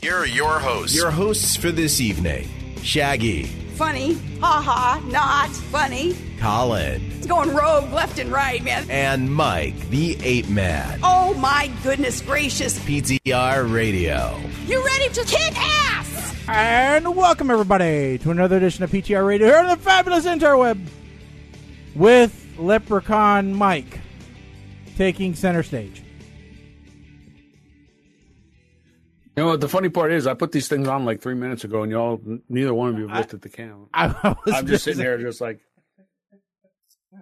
Here are your hosts. Your hosts for this evening. Shaggy. Funny. Ha-ha. Not funny. Colin. It's going rogue left and right, man. And Mike, the Ape Man. Oh, my goodness gracious. PTR Radio. You ready to kick ass? And welcome, everybody, to another edition of PTR Radio here on the fabulous interweb with Leprechaun Mike taking center stage. You know what the funny part is? I put these things on like 3 minutes ago, and y'all, neither one of you looked at the camera. I'm just sitting there, just like.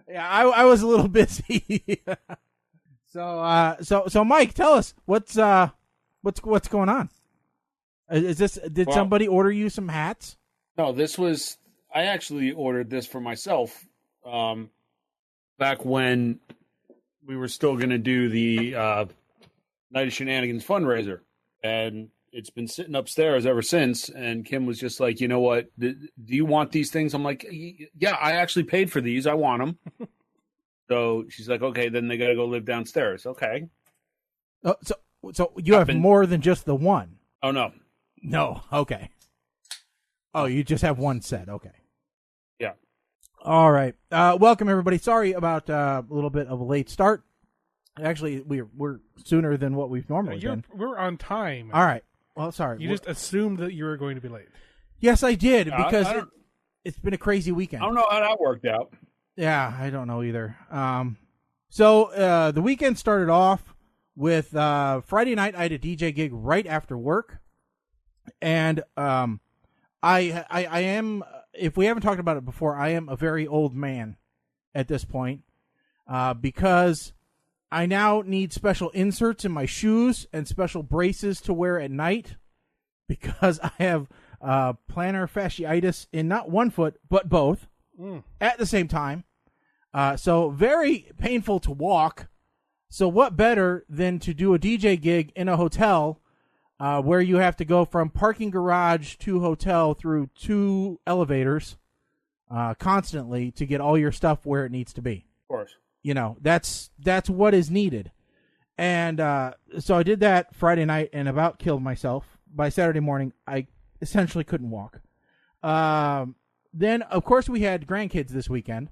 Yeah, I was a little busy. So Mike, tell us what's going on. Is this? Did somebody order you some hats? No, I actually ordered this for myself. Back when we were still going to do the Night of Shenanigans fundraiser. And it's been sitting upstairs ever since. And Kim was just like, you know what? Do you want these things? I'm like, yeah, I actually paid for these. I want them. So she's like, okay, then they got to go live downstairs. Okay. So you have more than just the one? Oh, no. No. Okay. Oh, you just have one set. Okay. Yeah. All right. Welcome, everybody. Sorry about a little bit of a late start. Actually, we're sooner than what we've normally been. We're on time. All right. Well, sorry. You just assumed that you were going to be late. Yes, I did, because it's been a crazy weekend. I don't know how that worked out. Yeah, I don't know either. So the weekend started off with Friday night. I had a DJ gig right after work, and I am. If we haven't talked about it before, I am a very old man at this point, because I now need special inserts in my shoes and special braces to wear at night because I have plantar fasciitis in not one foot, but both at the same time. So very painful to walk. So what better than to do a DJ gig in a hotel where you have to go from parking garage to hotel through 2 elevators constantly to get all your stuff where it needs to be. Of course. You know, that's what is needed. And so I did that Friday night and about killed myself. By Saturday morning, I essentially couldn't walk. Then, of course, we had grandkids this weekend,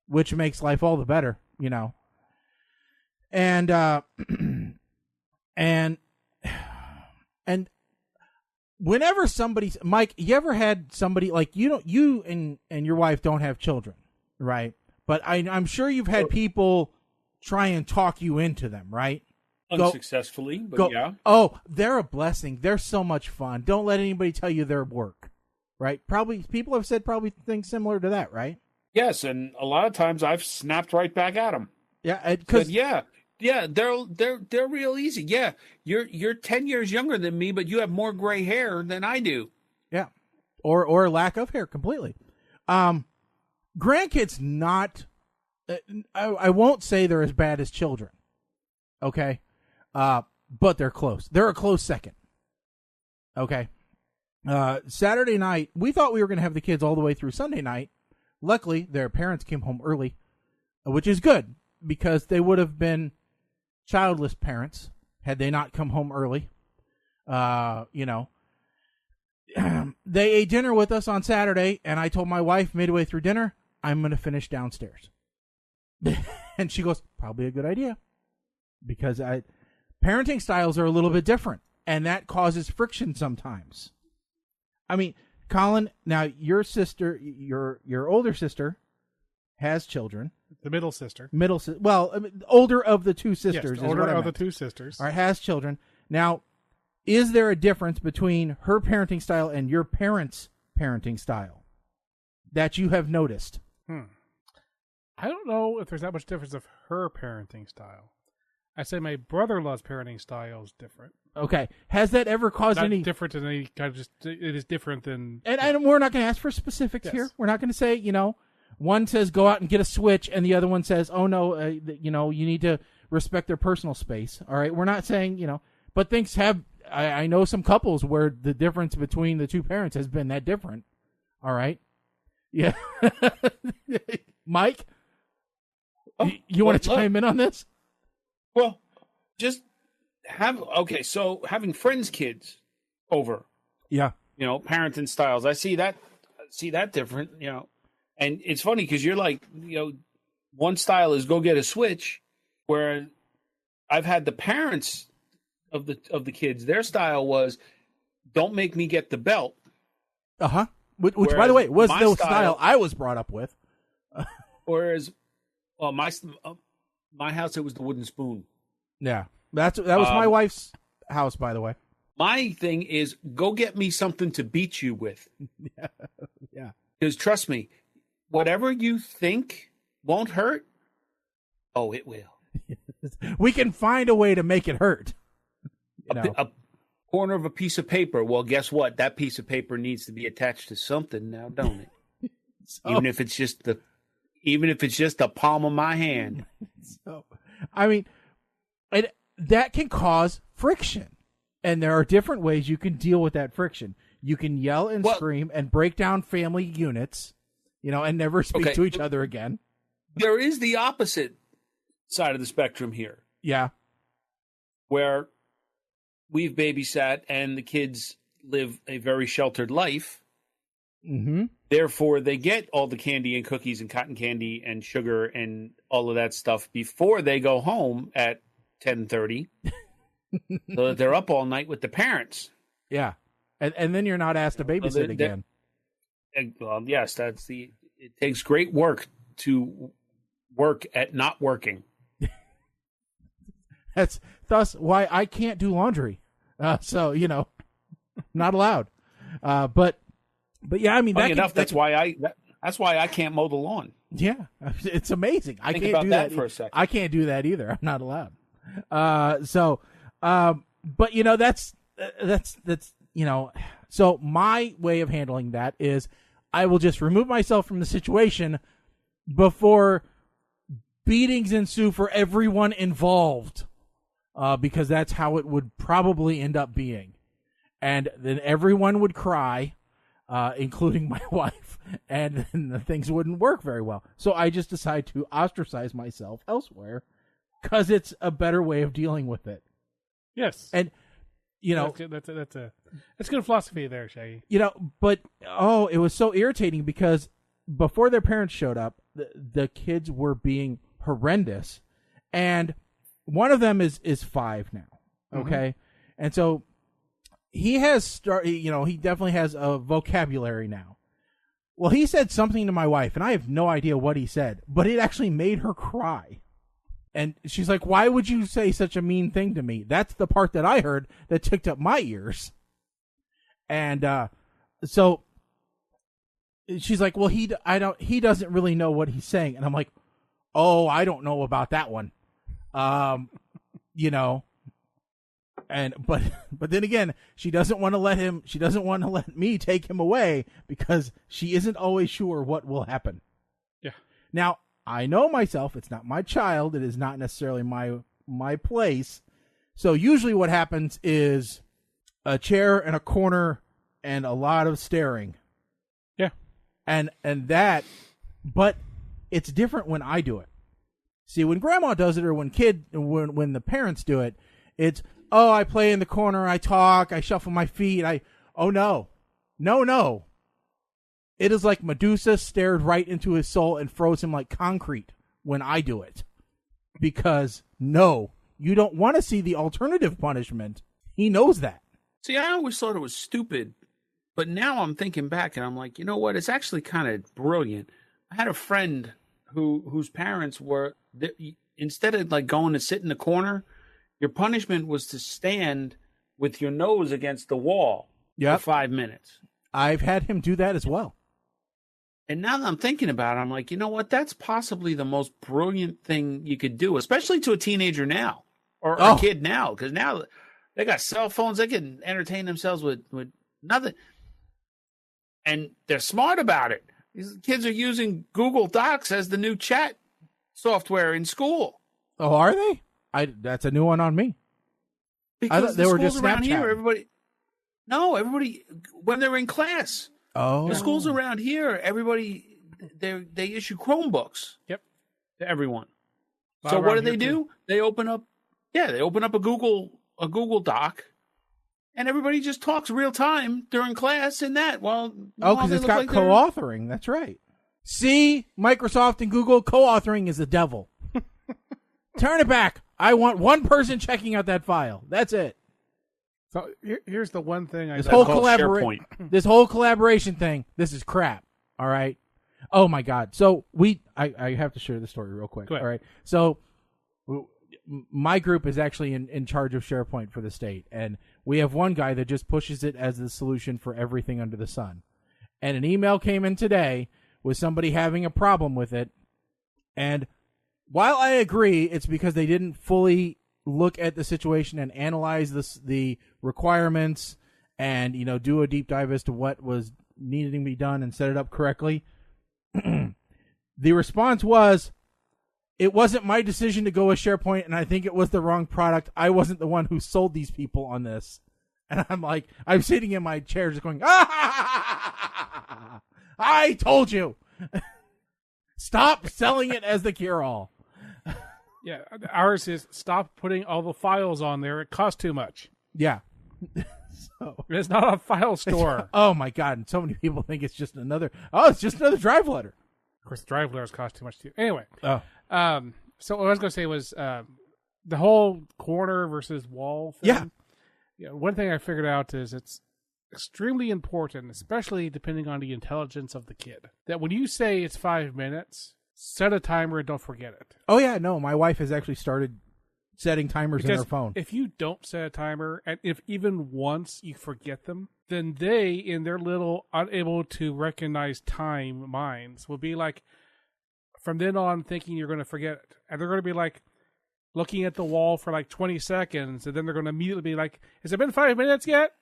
which makes life all the better, you know. And and whenever somebody's... Mike, you ever had somebody, like, you and your wife don't have children, right? But I'm sure you've had people try and talk you into them, right? Unsuccessfully, but yeah. Oh, they're a blessing. They're so much fun. Don't let anybody tell you their work, right? Probably people have said things similar to that, right? Yes, and a lot of times I've snapped right back at them. Yeah, because they're real easy. Yeah, you're 10 years younger than me, but you have more gray hair than I do. Yeah, or lack of hair completely. Grandkids not, I won't say they're as bad as children, okay? But they're close. They're a close second, okay? Saturday night, we thought we were going to have the kids all the way through Sunday night. Luckily, their parents came home early, which is good, because they would have been childless parents had they not come home early. You know. They ate dinner with us on Saturday, and I told my wife midway through dinner, I'm going to finish downstairs. And she goes, probably a good idea. Because parenting styles are a little bit different, and that causes friction sometimes. I mean, Colin, now your sister, your older sister has children. The middle sister. Well, I mean, older of the two sisters. Yes, the older of the two sisters. All right, has children. Now, is there a difference between her parenting style and your parents' parenting style that you have noticed? I don't know if there's that much difference of her parenting style. I say my brother-in-law's parenting style is different. Okay. Has that ever caused any... different than any kind of just... It is different than... And we're not going to ask for specifics here. We're not going to say, you know, one says go out and get a Switch, and the other one says, oh, no, you know, you need to respect their personal space. All right? We're not saying, you know... But things have... I know some couples where the difference between the two parents has been that different. All right? Yeah. Mike? You want to chime in on this? Well, just having friends' kids over. Yeah. Parenting styles. I see that different, and it's funny because you're like, one style is go get a Switch, where I've had the parents of the kids, their style was don't make me get the belt. Uh-huh. Which by the way, was the style I was brought up with. Whereas, well, my house, it was the wooden spoon. Yeah. That was my wife's house, by the way. My thing is go get me something to beat you with. Yeah. Because trust me, whatever you think won't hurt, oh, it will. We can find a way to make it hurt. A corner of a piece of paper. Well, guess what? That piece of paper needs to be attached to something now, don't it? Even if it's just the palm of my hand. So, I mean, that can cause friction. And there are different ways you can deal with that friction. You can yell and scream and break down family units, and never speak to each other again. There is the opposite side of the spectrum here. Yeah. Where we've babysat and the kids live a very sheltered life. Mm-hmm. Therefore, they get all the candy and cookies and cotton candy and sugar and all of that stuff before they go home at 10:30. So that they're up all night with the parents. Yeah. And then you're not asked to babysit again. Yes, it takes great work to work at not working. That's thus why I can't do laundry. So, not allowed. But yeah, I mean, that's why I can't mow the lawn. Yeah, it's amazing. I Think can't about do that that for a second. I can't do that either. I'm not allowed. But that's so my way of handling that is I will just remove myself from the situation before beatings ensue for everyone involved, because that's how it would probably end up being. And then everyone would cry, including my wife, and then things wouldn't work very well. So I just decide to ostracize myself elsewhere because it's a better way of dealing with it. Yes. And, that's good philosophy there, Shaggy. But, it was so irritating because before their parents showed up, the kids were being horrendous. And one of them is 5 now. Okay. Mm-hmm. And so he has he definitely has a vocabulary now. Well, he said something to my wife, and I have no idea what he said, but it actually made her cry. And she's like, why would you say such a mean thing to me? That's the part that I heard that ticked up my ears. And so she's like, well, he doesn't really know what he's saying. And I'm like, oh, I don't know about that one. And but then again, she doesn't want to let me take him away because she isn't always sure what will happen. Yeah. Now, I know myself, it's not my child, it is not necessarily my place. So usually what happens is a chair and a corner and a lot of staring. Yeah. And that, but it's different when I do it. See, when grandma does it or when the parents do it, it's, oh, I play in the corner, I talk, I shuffle my feet, no. It is like Medusa stared right into his soul and froze him like concrete when I do it. Because, no, you don't want to see the alternative punishment. He knows that. See, I always thought it was stupid, but now I'm thinking back and I'm like, you know what? It's actually kind of brilliant. I had a friend whose parents were, instead of like going to sit in the corner, your punishment was to stand with your nose against the wall for 5 minutes. I've had him do that as well. And now that I'm thinking about it, I'm like, you know what? That's possibly the most brilliant thing you could do, especially to a teenager now or a kid now, because now they got cell phones. They can entertain themselves with nothing. And they're smart about it. These kids are using Google Docs as the new chat software in school. Oh, are they? That's a new one on me. Because I thought they were just around here, Snapchat. everybody, when they're in class. Oh, the schools around here, everybody, they issue Chromebooks. Yep, to everyone. So what do? They open up a Google Doc, and everybody just talks real time during class in that. Well, because it's got co-authoring. That's right. See, Microsoft and Google, co-authoring is the devil. Turn it back. I want one person checking out that file. That's it. So here's the one thing this whole collaboration thing. This is crap. All right. Oh my God. So I have to share the story real quick. All right. So my group is actually in charge of SharePoint for the state, and we have one guy that just pushes it as the solution for everything under the sun. And an email came in today with somebody having a problem with it, and while I agree it's because they didn't fully look at the situation and analyze the requirements and, do a deep dive as to what was needed to be done and set it up correctly, the response was, it wasn't my decision to go with SharePoint, and I think it was the wrong product. I wasn't the one who sold these people on this. And I'm sitting in my chair just going, I told you. Stop selling it as the cure-all. Yeah, ours is stop putting all the files on there. It costs too much. Yeah. It's not a file store. Oh, my God. And so many people think it's just another drive letter. Of course, drive letters cost too much, too. Anyway. Oh. So what I was going to say was the whole corner versus wall thing. Yeah. One thing I figured out is it's extremely important, especially depending on the intelligence of the kid, that when you say it's 5 minutes, set a timer and don't forget it. Oh, yeah. No, my wife has actually started setting timers in her phone. If you don't set a timer, and if even once you forget them, then they, in their little unable to recognize time minds, will be like, from then on, thinking you're going to forget it. And they're going to be like, looking at the wall for like 20 seconds, and then they're going to immediately be like, has it been 5 minutes yet?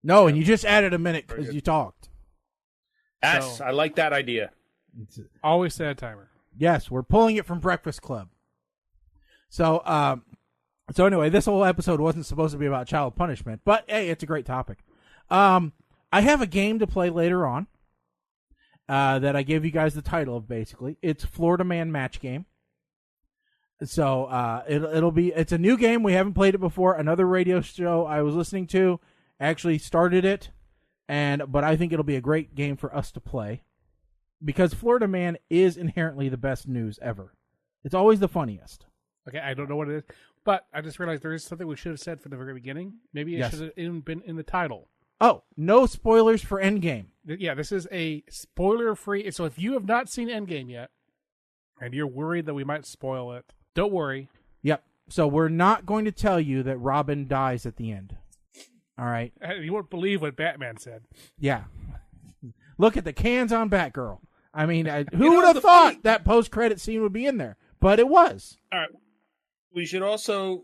No, and you just added a minute because you talked. Yes, so, I like that idea. Always set a timer. Yes, we're pulling it from Breakfast Club. So anyway, this whole episode wasn't supposed to be about child punishment, but hey, it's a great topic. I have a game to play later on that I gave you guys the title of, basically. It's Florida Man Match Game. So it's a new game. We haven't played it before. Another radio show I was listening to actually started it, but I think it'll be a great game for us to play because Florida Man is inherently the best news ever. It's always the funniest. Okay, I don't know what it is, but I just realized there is something we should have said from the very beginning. Maybe it should have even been in the title. Oh, no spoilers for Endgame. Yeah, this is a spoiler-free. So if you have not seen Endgame yet, and you're worried that we might spoil it, don't worry. Yep. So we're not going to tell you that Robin dies at the end. All right? You won't believe what Batman said. Yeah. Look at the cans on Batgirl. I mean, who would have thought that post-credit scene would be in there? But it was. All right. We should also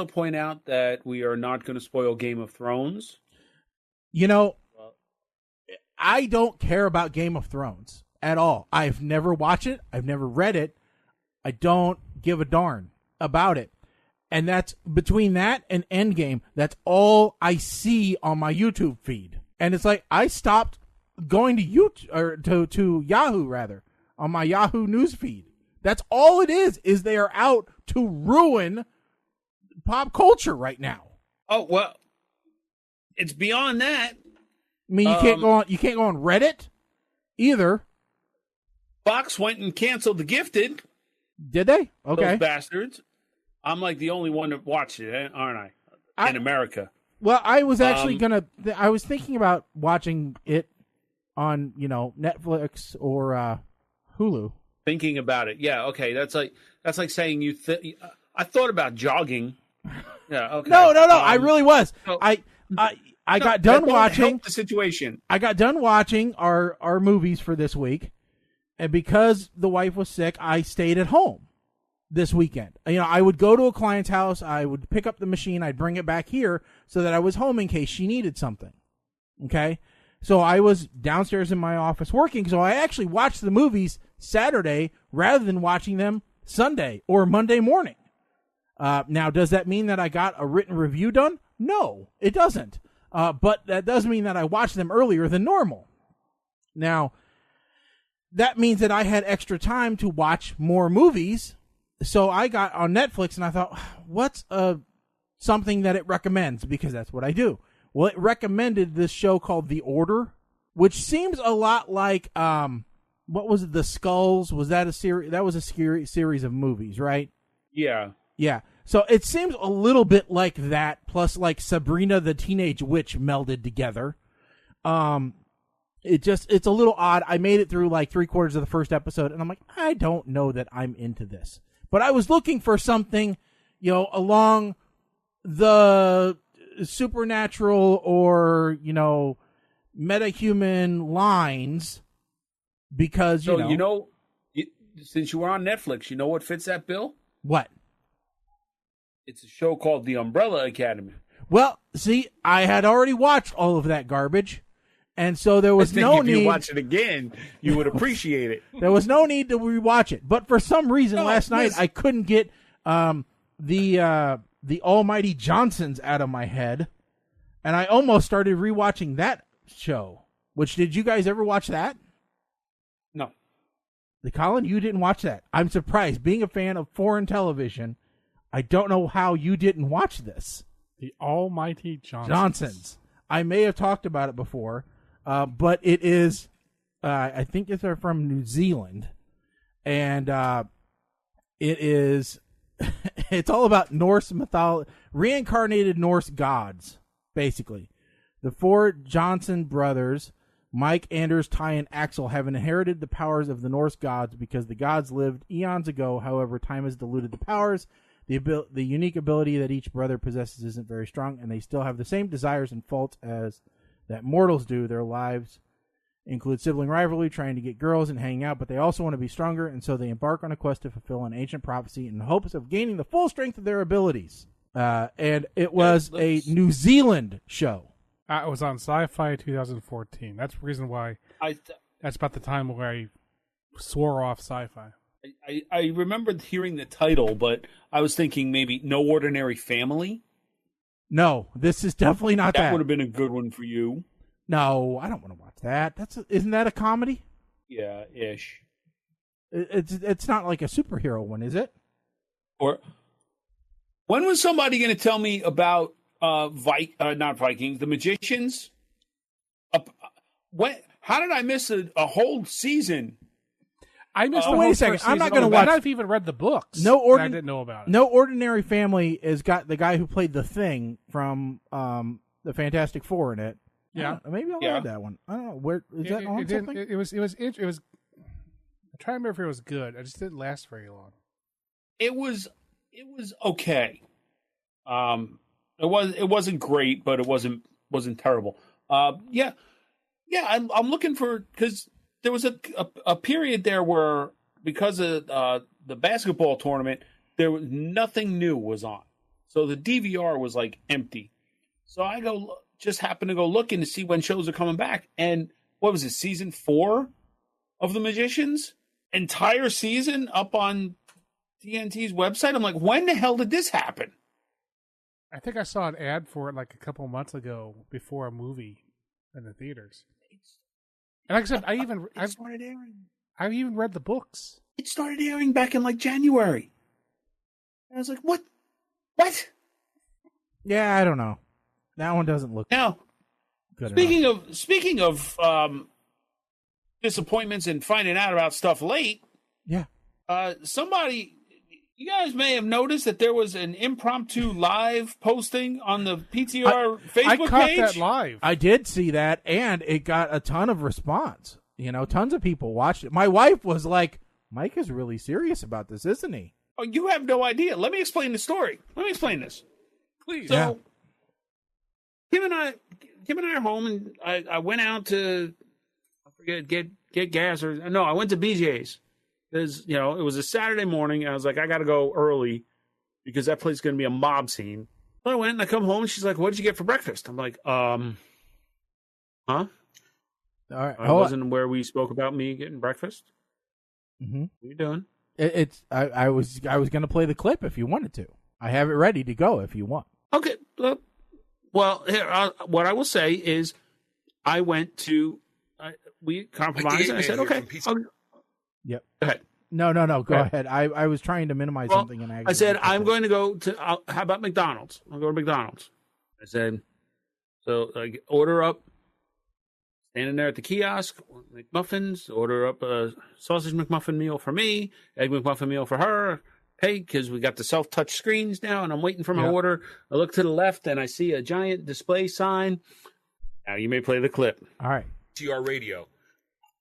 point out that we are not going to spoil Game of Thrones. I don't care about Game of Thrones at all. I've never watched it. I've never read it. I don't give a darn about it. And that's between that and Endgame. That's all I see on my YouTube feed. And it's like I stopped going to YouTube or to Yahoo rather on my Yahoo news feed. That's all it is they are out to ruin pop culture right now. Oh, well, it's beyond that. I mean, you can't go on Reddit either. Fox went and canceled The Gifted. Did they? Okay. Those bastards. I'm like the only one that watched it, aren't I? In America. Well, I was actually I was thinking about watching it on, Netflix or Hulu. Thinking about it. Yeah, okay. That's like saying I thought about jogging. Yeah, okay. No, I really was. So, I got done watching the situation. I got done watching our movies for this week. And because the wife was sick, I stayed at home this weekend. I would go to a client's house. I would pick up the machine. I'd bring it back here so that I was home in case she needed something. Okay? So I was downstairs in my office working. So I actually watched the movies Saturday rather than watching them Sunday or Monday morning. Now, does that mean that I got a written review done? No, it doesn't. But that does mean that I watched them earlier than normal. Now, that means that I had extra time to watch more movies. So I got on Netflix and I thought, what's a something that it recommends, because that's what I do. Well, it recommended this show called The Order, which seems a lot like, what was it, The Skulls? Was that a series? That was a series of movies, right? Yeah. Yeah. So it seems a little bit like that, plus like Sabrina the Teenage Witch melded together. It's a little odd. I made it through like 3/4 of the first episode, and I'm like, I don't know that I'm into this. But I was looking for something, along the supernatural or, metahuman lines, because, since you were on Netflix, you know what fits that bill? What? It's a show called The Umbrella Academy. Well, see, I had already watched all of that garbage, and so there was no need. If you watch it again, you would appreciate it. There was no need to rewatch it. But for some reason, last night I couldn't get the almighty Johnsons out of my head, and I almost started rewatching that show. Which, did you guys ever watch that? No. Colin, you didn't watch that. I'm surprised. Being a fan of foreign television, I don't know how you didn't watch this. The almighty Johnsons. I may have talked about it before, but it is, I think they're from New Zealand, and it is, it's all about Norse mythology, reincarnated Norse gods, basically. The four Johnson brothers, Mike, Anders, Ty, and Axel, have inherited the powers of the Norse gods because the gods lived eons ago. However, time has diluted the powers. The unique ability that each brother possesses isn't very strong, and they still have the same desires and faults as that mortals do. Their lives include sibling rivalry, trying to get girls, and hanging out, but they also want to be stronger, and so they embark on a quest to fulfill an ancient prophecy in the hopes of gaining the full strength of their abilities. And it was a New Zealand show. It was on Sci-Fi 2014. That's the reason why. That's about the time where I swore off Sci-Fi. I remember hearing the title, but I was thinking maybe No Ordinary Family. No, this is definitely not that. That would have been a good one for you. No, I don't want to watch that. Isn't that a comedy? Yeah, ish. It's not like a superhero one, is it? Or when was somebody going to tell me about not Vikings, the Magicians? How did I miss a whole season? I missed the wait whole a second. first I'm not season. going to watch. I've even read the books. I didn't know about it. No Ordinary Family has got the guy who played the Thing from the Fantastic Four in it. Yeah, maybe I'll read that one. I don't know. Where is that on something? It was. I'm trying to remember if it was good. I just didn't last very long. It was okay. It wasn't great, but it wasn't terrible. Yeah. I'm looking for, because there was a period there where, because of the basketball tournament, there was nothing new was on, so the DVR was like empty. So I happened to go looking to see when shows are coming back, and what was it, season 4 of The Magicians? Entire season up on TNT's website. I'm like, when the hell did this happen? I think I saw an ad for it like a couple months ago before a movie in the theaters. And like I said, I've started airing. I've even read the books. It started airing back in like January. And I was like, what? What? Yeah, I don't know. That one doesn't look now good. Speaking of disappointments and finding out about stuff late. Yeah. You guys may have noticed that there was an impromptu live posting on the PTR Facebook page. I caught that live. I did see that, and it got a ton of response. Tons of people watched it. My wife was like, Mike is really serious about this, isn't he? Oh, you have no idea. Let me explain the story. Let me explain this. Please. So, Kim and I are home, and I went out to, get gas, I went to BJ's. Because, it was a Saturday morning, and I was like, I got to go early because that place is going to be a mob scene. So I went, and I come home, and she's like, what did you get for breakfast? I'm like, huh? All right. I wasn't where we spoke about me getting breakfast. Mm-hmm. What are you doing? I was going to play the clip if you wanted to. I have it ready to go if you want. Okay. Well, here, what I will say is I went to, we compromised, and I said, okay. Yep. Go ahead. No. Go ahead. I was trying to minimize something. And I said, I'm going to go to, how about McDonald's? I'll go to McDonald's. I said, so I order up, standing there at the kiosk, McMuffins, order up a sausage McMuffin meal for me, egg McMuffin meal for her, pay, because we got the self-touch screens now, and I'm waiting for my order. I look to the left, and I see a giant display sign. Now, you may play the clip. All right. PTR Radio.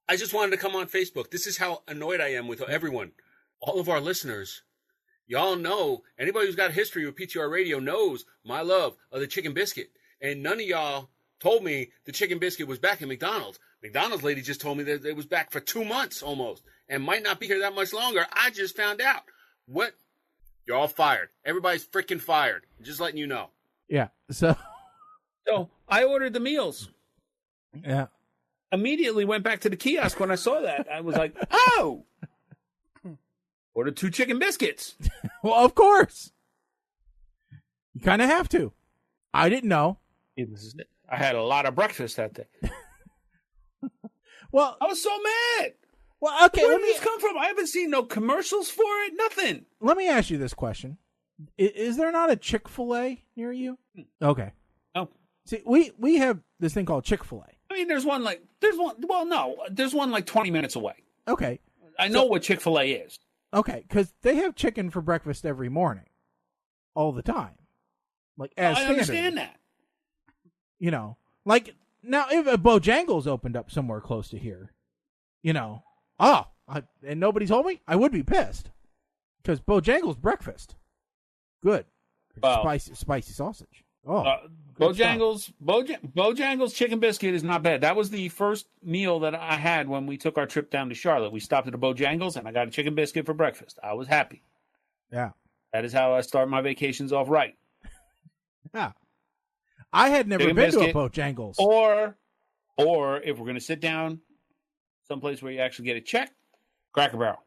I just wanted to come on Facebook. This is how annoyed I am with everyone. All of our listeners. Y'all know, anybody who's got a history with PTR Radio knows my love of the chicken biscuit. And none of y'all told me the chicken biscuit was back at McDonald's. McDonald's lady just told me that it was back for 2 months almost and might not be here that much longer. I just found out. What? You're all fired. Everybody's freaking fired. Just letting you know. Yeah. So I ordered the meals. Yeah. Immediately went back to the kiosk when I saw that. I was like, oh, ordered 2 chicken biscuits. Well, of course. You kind of have to. I didn't know. I had a lot of breakfast that day. Well, I was so mad. Well, okay. Where did this come from? I haven't seen no commercials for it. Nothing. Let me ask you this question: Is there not a Chick-fil-A near you? Okay. No. See, we have this thing called Chick-fil-A. I mean, there's one like 20 minutes away. Okay. I know what Chick-fil-A is. Okay, because they have chicken for breakfast every morning, all the time. Like as I standard. understand that. You know, like now if a Bojangles opened up somewhere close to here, you know, and nobody told me, I would be pissed because Bojangles breakfast, good, Wow. spicy sausage. Oh, Bojangles chicken biscuit is not bad. That was the first meal that I had when we took our trip down to Charlotte. We stopped at a Bojangles and I got a chicken biscuit for breakfast. I was happy. Yeah, that is how I start my vacations off right. Yeah, I had never chicken been biscuit, to a Bojangles. Or if we're going to sit down someplace where you actually get a check, Cracker Barrel.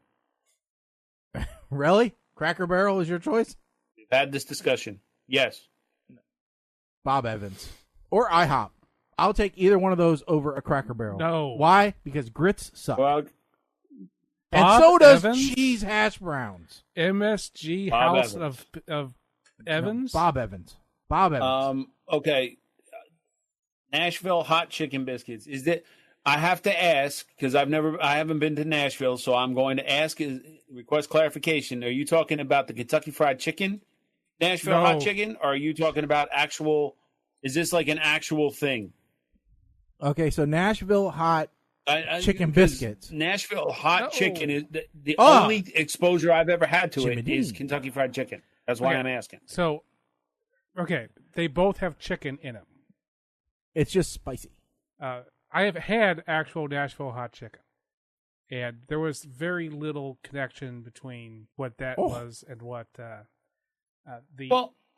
Really? Cracker Barrel is your choice? We've had this discussion. Yes. Bob Evans or IHOP. I'll take either one of those over a Cracker Barrel. No. Why? Because grits suck. Well, and so does Evans? cheese hash browns. MSG Bob House Evans. of Evans? No, Bob Evans. Bob Evans. Okay. Nashville hot chicken biscuits. Is that? I have to ask because I haven't been to Nashville, so I'm going to ask. Request clarification. Are you talking about the Kentucky Fried Chicken, Nashville hot chicken, or are you talking about actual? Is this like an actual thing? Okay, so Nashville hot chicken biscuits. Nashville hot chicken is the only exposure I've ever had to it is Kentucky Fried Chicken. That's why I'm asking. So, okay, they both have chicken in them. It's just spicy. I have had actual Nashville hot chicken, and there was very little connection between what that was and what the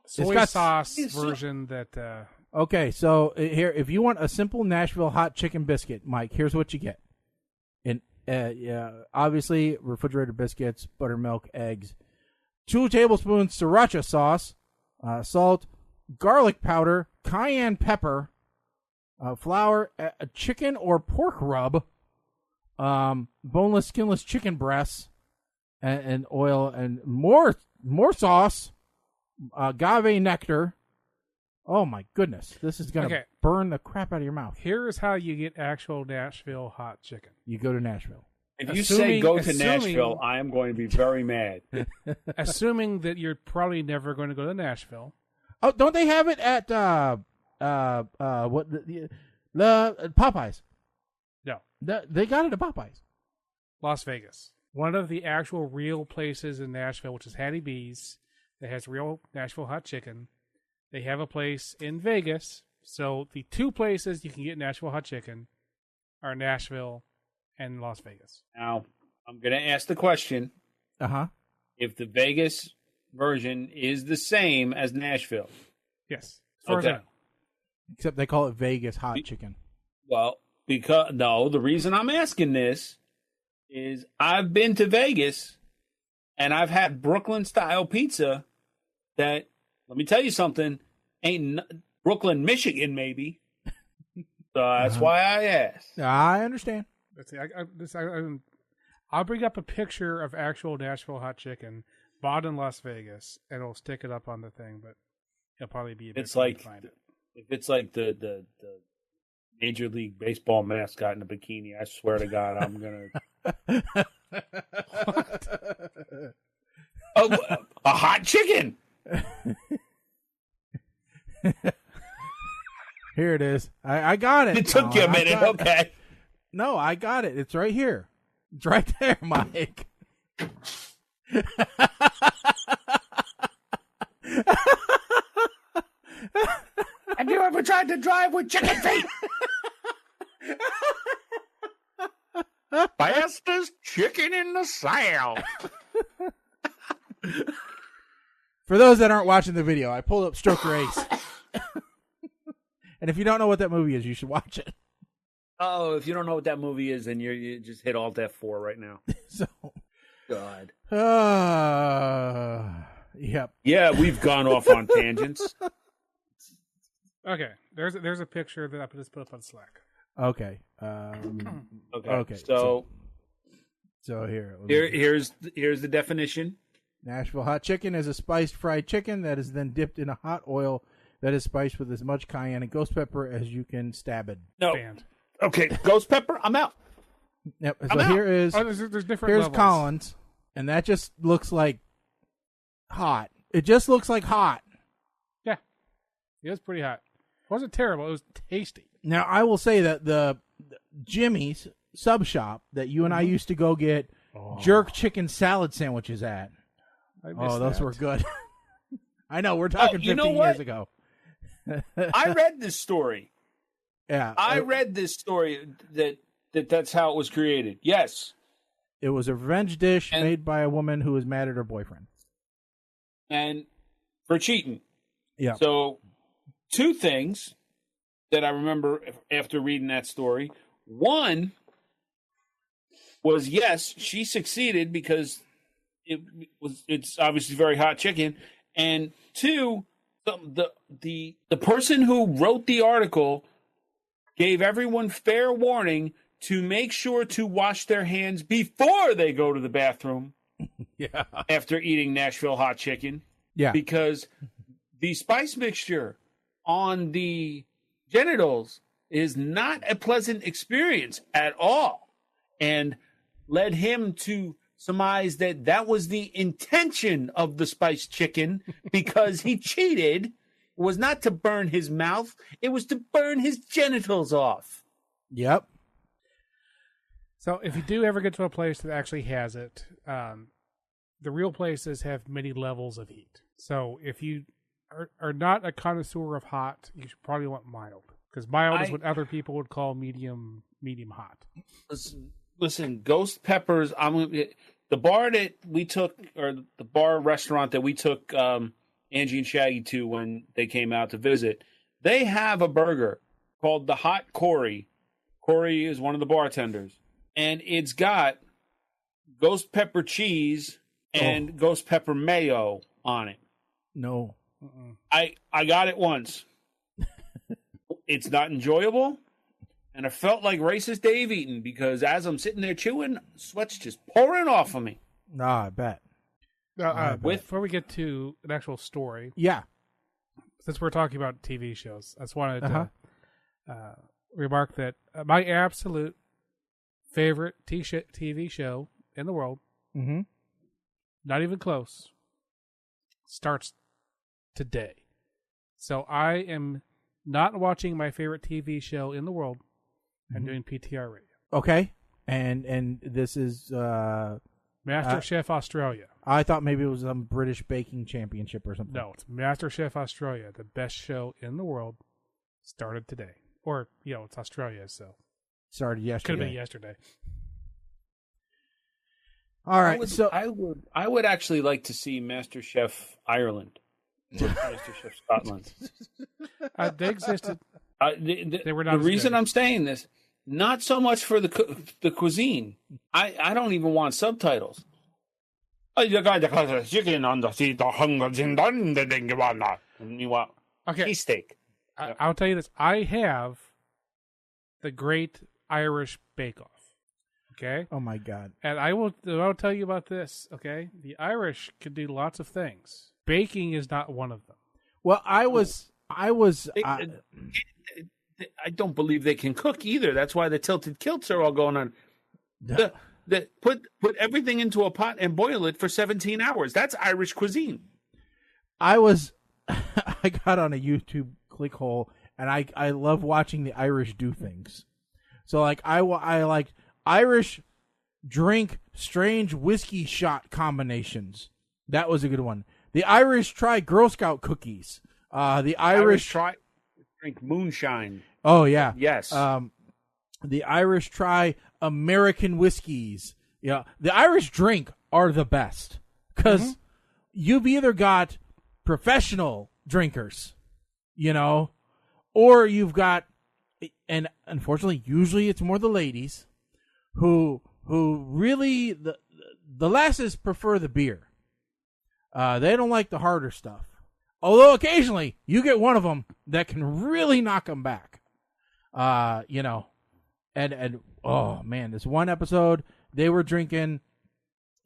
soy sauce version that. Okay, so here, if you want a simple Nashville hot chicken biscuit, Mike, here's what you get. Obviously, refrigerated biscuits, buttermilk, eggs, 2 tablespoons sriracha sauce, salt, garlic powder, cayenne pepper, flour, a chicken or pork rub, boneless, skinless chicken breasts, and oil, and more sauce, agave nectar. Oh my goodness, this is gonna burn the crap out of your mouth. Here is how you get actual Nashville hot chicken. You go to Nashville. If you say go to Nashville, I am going to be very mad. Assuming that you're probably never going to go to Nashville. Oh, don't they have it at the Popeyes? No. They got it at Popeyes. Las Vegas. One of the actual real places in Nashville, which is Hattie B's, that has real Nashville hot chicken. They have a place in Vegas. So the 2 places you can get Nashville hot chicken are Nashville and Las Vegas. Now, I'm going to ask the question. Uh-huh. If the Vegas version is the same as Nashville. Yes. Okay. Except they call it Vegas hot chicken. Well, the reason I'm asking this is I've been to Vegas and I've had Brooklyn-style pizza that, let me tell you something, ain't Brooklyn, Michigan, maybe. So that's why I asked. I understand. I'll bring up a picture of actual Nashville hot chicken bought in Las Vegas, and I'll stick it up on the thing. But it'll probably be a bit It's hard like to find it. if it's like the Major League Baseball mascot in a bikini. I swear to God, I'm gonna. Oh, a hot chicken. Here it is. I got it. It took you a minute. Okay. No, I got it. It's right here. It's right there, Mike. Have you ever tried to drive with chicken feet? Fastest chicken in the South. For those that aren't watching the video, I pulled up Stroker Ace. And if you don't know what that movie is, you should watch it. Oh, if you don't know what that movie is, then you just hit Alt F4 right now. So, God. Yep. Yeah, we've gone off on tangents. Okay, there's a picture that I just put up on Slack. Okay. Okay. So here's the definition. Nashville hot chicken is a spiced fried chicken that is then dipped in a hot oil that is spiced with as much cayenne and ghost pepper as you can stab it. No. Banned. Okay, ghost pepper. I'm out. Yep. I'm So out. here is There's different here's levels. Collins, and that just looks like hot. It just looks like hot. Yeah, it was pretty hot. It wasn't terrible. It was tasty. Now I will say that the Jimmy's sub shop that you and I used to go get jerk chicken salad sandwiches at. I missed Oh, those that. were good. I know, we're talking you know 15 what? years ago. I read this story. Yeah. I read this story that's how it was created. Yes. It was a revenge dish And- made by a woman who was mad at her boyfriend. And for cheating. Yeah. So, two things that I remember after reading that story. One was, yes, she succeeded because it's obviously very hot chicken. And two, the person who wrote the article gave everyone fair warning to make sure to wash their hands before they go to the bathroom. Yeah. After eating Nashville hot chicken. Yeah. Because the spice mixture on the genitals is not a pleasant experience at all, and led him to surmise that was the intention of the spiced chicken, because he cheated. It was not to burn his mouth, it was to burn his genitals off. Yep. So if you do ever get to a place that actually has it, the real places have many levels of heat. So if you are not a connoisseur of hot, you should probably want mild, because mild is what other people would call medium hot. Listen, ghost peppers. The bar that we took, or the bar restaurant that we took Angie and Shaggy to when they came out to visit, they have a burger called the Hot Corey. Corey is one of the bartenders, and it's got ghost pepper cheese and ghost pepper mayo on it. No. I got it once. It's not enjoyable, and I felt like racist Dave eating, because as I'm sitting there chewing, sweat's just pouring off of me. Nah, I bet. Before we get to an actual story, Yeah. since we're talking about TV shows, I just wanted to remark that my absolute favorite TV show in the world, not even close, starts today. So I am not watching my favorite TV show in the world. I'm doing PTR radio. Okay. And this is Master Chef Australia. I thought maybe it was some British baking championship or something. No, it's Master Chef Australia, the best show in the world. Started today. Or, it's Australia, so. Started yesterday. Could have been yesterday. All right. I would actually like to see Master Chef Ireland. Or Master Chef Scotland. They existed. They were not the as reason good. I'm saying this, not so much for the cuisine. I don't even want subtitles. You got the chicken on the seat, the hunger, and you want cheesesteak. I'll tell you this. I have the Great Irish Bake Off. Okay. Oh my God. And I'll tell you about this. Okay. The Irish can do lots of things. Baking is not one of them. Well, I was. I don't believe they can cook either. That's why the tilted kilts are all going on. Put everything into a pot and boil it for 17 hours. That's Irish cuisine. I got on a YouTube click hole, and I love watching the Irish do things. So like I like Irish drink strange whiskey shot combinations. That was a good one. The Irish try Girl Scout cookies. The Irish try drink moonshine. Oh yeah. Yes. The Irish try American whiskeys. Yeah. The Irish drink are the best because you've either got professional drinkers, or you've got, and unfortunately, usually it's more the ladies who really the lasses prefer the beer. They don't like the harder stuff. Although occasionally you get one of them that can really knock them back. And oh man, this one episode they were drinking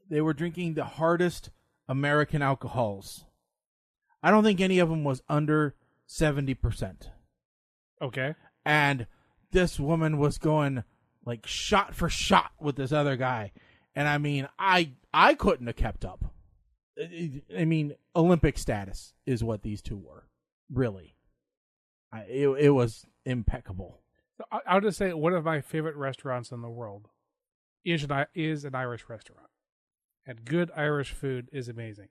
the hardest American alcohols. I don't think any of them was under 70%. Okay. And this woman was going like shot for shot with this other guy. And I mean, I couldn't have kept up. I mean, Olympic status is what these two were. Really. It was impeccable. I'll just say one of my favorite restaurants in the world is an Irish restaurant. And good Irish food is amazing.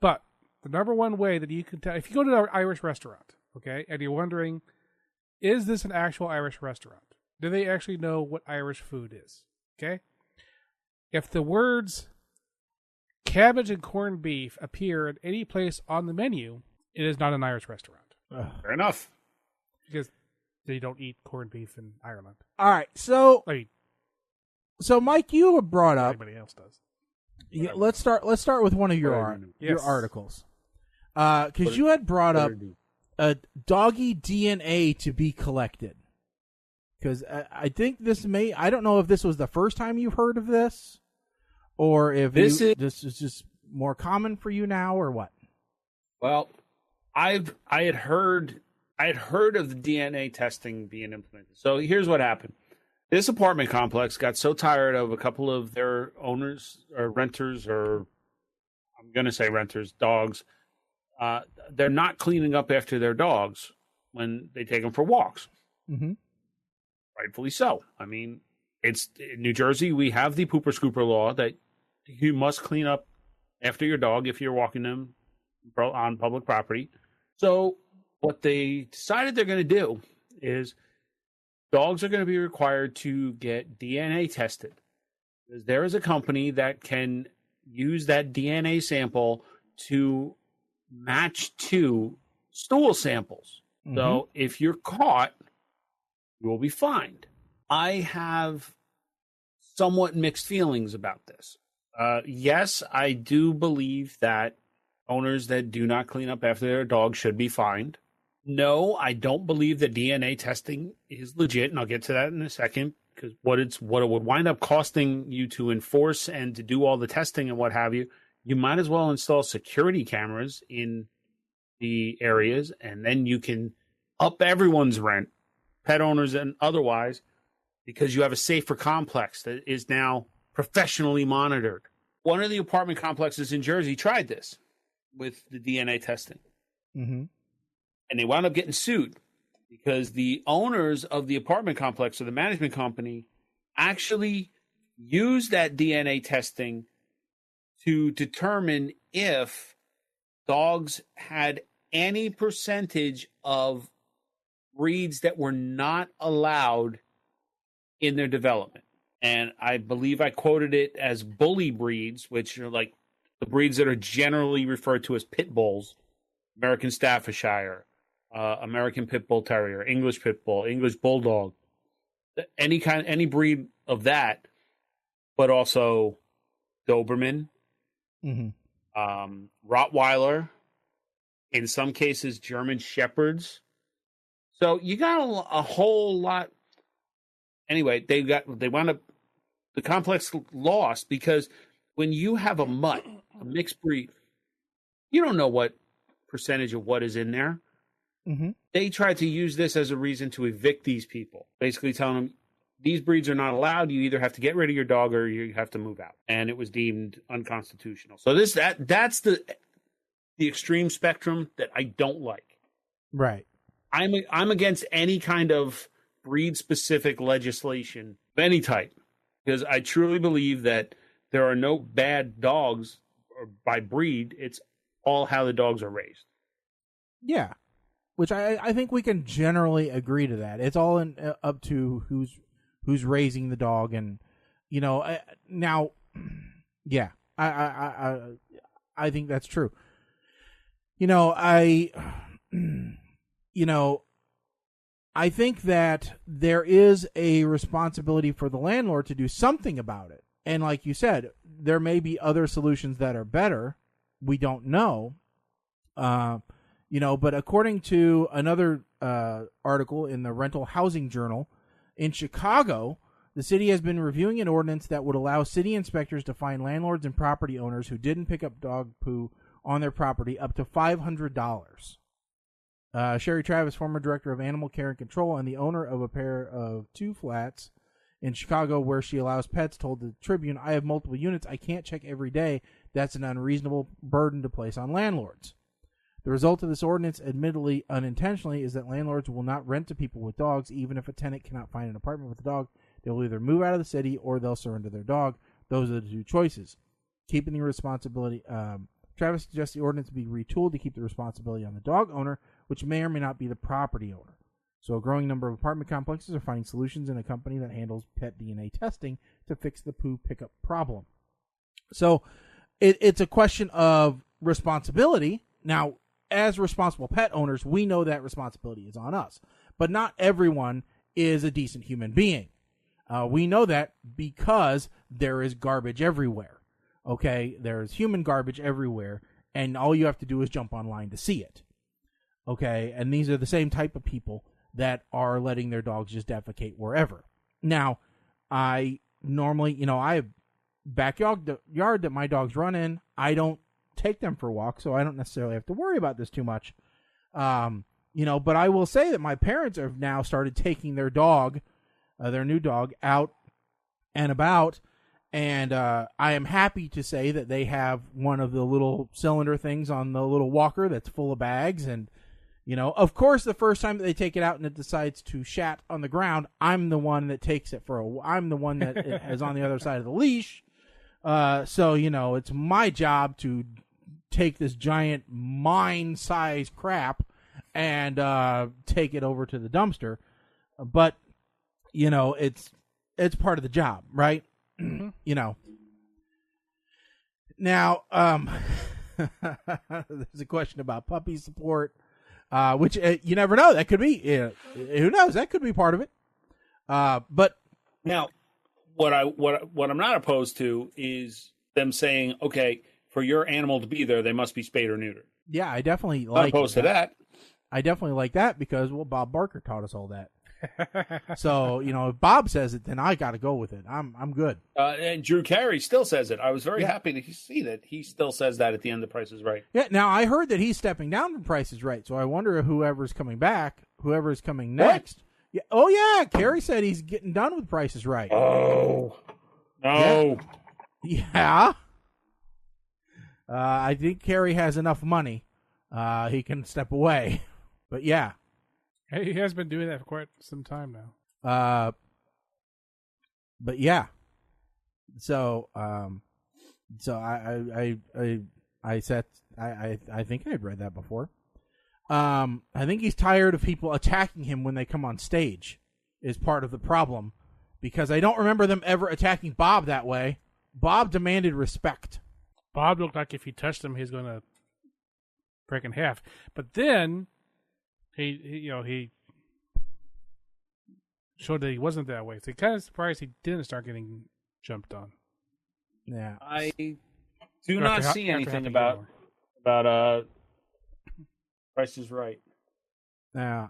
But the number one way that you can tell, if you go to an Irish restaurant, okay, and you're wondering, is this an actual Irish restaurant? Do they actually know what Irish food is? Okay? If the words cabbage and corned beef appear at any place on the menu, it is not an Irish restaurant. Fair enough. Because they don't eat corned beef in Ireland. All right, so I so Mike, you have brought up. Everybody else does. Yeah, let's start with one of your articles, because you had brought up a doggy DNA to be collected. Because I think I don't know if this was the first time you've heard of this, or if this is just more common for you now, or what. Well, I had heard of the DNA testing being implemented. So here's what happened. This apartment complex got so tired of a couple of their owners or renters, or I'm going to say renters, dogs. They're not cleaning up after their dogs when they take them for walks. Mm-hmm. Rightfully so. I mean, it's in New Jersey. We have the pooper scooper law that you must clean up after your dog if you're walking them on public property. So what they decided they're going to do is dogs are going to be required to get DNA tested. Because there is a company that can use that DNA sample to match to stool samples. Mm-hmm. So if you're caught, you will be fined. I have somewhat mixed feelings about this. Yes, I do believe that owners that do not clean up after their dog should be fined. No, I don't believe that DNA testing is legit, and I'll get to that in a second, because what it would wind up costing you to enforce and to do all the testing and what have you, you might as well install security cameras in the areas, and then you can up everyone's rent, pet owners and otherwise, because you have a safer complex that is now professionally monitored. One of the apartment complexes in Jersey tried this with the DNA testing. Mm-hmm. And they wound up getting sued because the owners of the apartment complex or the management company actually used that DNA testing to determine if dogs had any percentage of breeds that were not allowed in their development. And I believe I quoted it as bully breeds, which are like the breeds that are generally referred to as pit bulls, American Staffordshire, American Pit Bull Terrier, English Pit Bull, English Bulldog, any breed of that, but also Doberman, Rottweiler, in some cases German Shepherds. So you got a whole lot. Anyway, they wound up the complex lost because when you have a mutt, a mixed breed, you don't know what percentage of what is in there. Mm-hmm. They tried to use this as a reason to evict these people, basically telling them these breeds are not allowed. You either have to get rid of your dog or you have to move out, and it was deemed unconstitutional. So that's the extreme spectrum that I don't like. Right. I'm against any kind of breed specific legislation of any type because I truly believe that there are no bad dogs by breed. It's all how the dogs are raised. Yeah. Which I think we can generally agree to that. It's all up to who's raising the dog, and now, yeah, I think that's true. I think that there is a responsibility for the landlord to do something about it, and like you said, there may be other solutions that are better. We don't know. But according to another article in the Rental Housing Journal, in Chicago, the city has been reviewing an ordinance that would allow city inspectors to fine landlords and property owners who didn't pick up dog poo on their property up to $500. Sherry Travis, former director of animal care and control and the owner of a pair of 2 flats in Chicago where she allows pets, told the Tribune, "I have multiple units. I can't check every day. That's an unreasonable burden to place on landlords." The result of this ordinance, admittedly unintentionally, is that landlords will not rent to people with dogs, even if a tenant cannot find an apartment with a dog. They will either move out of the city or they'll surrender their dog. Those are the 2 choices. Keeping the responsibility, Travis suggests the ordinance be retooled to keep the responsibility on the dog owner, which may or may not be the property owner. So a growing number of apartment complexes are finding solutions in a company that handles pet DNA testing to fix the poo pickup problem. So it's a question of responsibility. Now, as responsible pet owners, we know that responsibility is on us. But not everyone is a decent human being. We know that because there is garbage everywhere. Okay? There's human garbage everywhere, and all you have to do is jump online to see it. Okay? And these are the same type of people that are letting their dogs just defecate wherever. Now, I normally, I have backyard yard that my dogs run in. I don't take them for walks, so I don't necessarily have to worry about this too much. But I will say that my parents have now started taking their dog, their new dog, out and about, and I am happy to say that they have one of the little cylinder things on the little walker that's full of bags, and of course, the first time that they take it out and it decides to shat on the ground, I'm the one that takes it I'm the one that is on the other side of the leash. So it's my job to take this giant mine-sized crap and take it over to the dumpster. But it's part of the job, right? Now, there's a question about puppy support. Which you never know. That could be. Who knows? That could be part of it. But now, what I'm not opposed to is them saying, okay, for your animal to be there, they must be spayed or neutered. Yeah, I definitely not opposed to that. I definitely like that because Bob Barker taught us all that. So if Bob says it, then I got to go with it. I'm good. And Drew Carey still says it. I was very happy to see that he still says that at the end of Price is Right. Yeah. Now I heard that he's stepping down from Price is Right. So I wonder if whoever's coming next. Yeah. Oh yeah. Carey said he's getting done with Price is Right. Oh no. Yeah. I think Carey has enough money. He can step away. But yeah. He has been doing that for quite some time now. But yeah. So I said I think I'd read that before. I think he's tired of people attacking him when they come on stage is part of the problem, because I don't remember them ever attacking Bob that way. Bob demanded respect. Bob looked like if he touched him, he's going to break in half. But then he showed that he wasn't that way. So kind of surprised he didn't start getting jumped on. Yeah, I do not see anything about Price is Right. Yeah.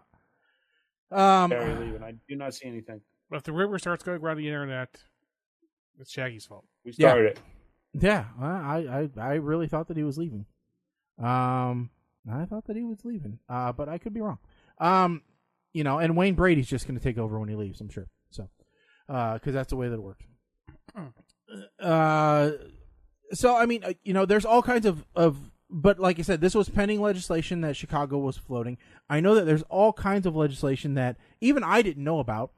Barry leaving. I do not see anything. But if the rumor starts going around the internet, It's Shaggy's fault. We started it. Yeah, I really thought that he was leaving. I thought that he was leaving, but I could be wrong. And Wayne Brady's just going to take over when he leaves, I'm sure. So, because that's the way that it works. So I mean, there's all kinds of, but like I said, this was pending legislation that Chicago was floating. I know that there's all kinds of legislation that even I didn't know about.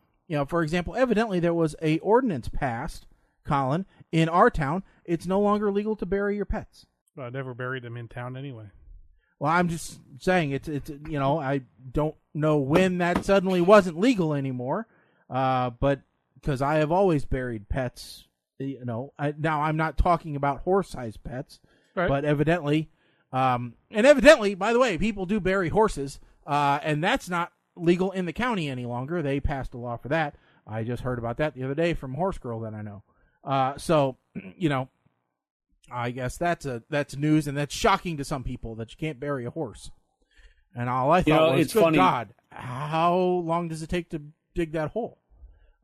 For example, evidently there was a ordinance passed, Colin, in our town. It's no longer legal to bury your pets. Well, I never buried them in town anyway. Well, I'm just saying it's I don't know when that suddenly wasn't legal anymore, but because I have always buried pets, now I'm not talking about horse-sized pets, right. But evidently, by the way, people do bury horses, and that's not legal in the county any longer. They passed a law for that. I just heard about that the other day from a horse girl that I know. So, I guess that's news, and that's shocking to some people that you can't bury a horse. And all I thought was, it's good funny. God, how long does it take to dig that hole?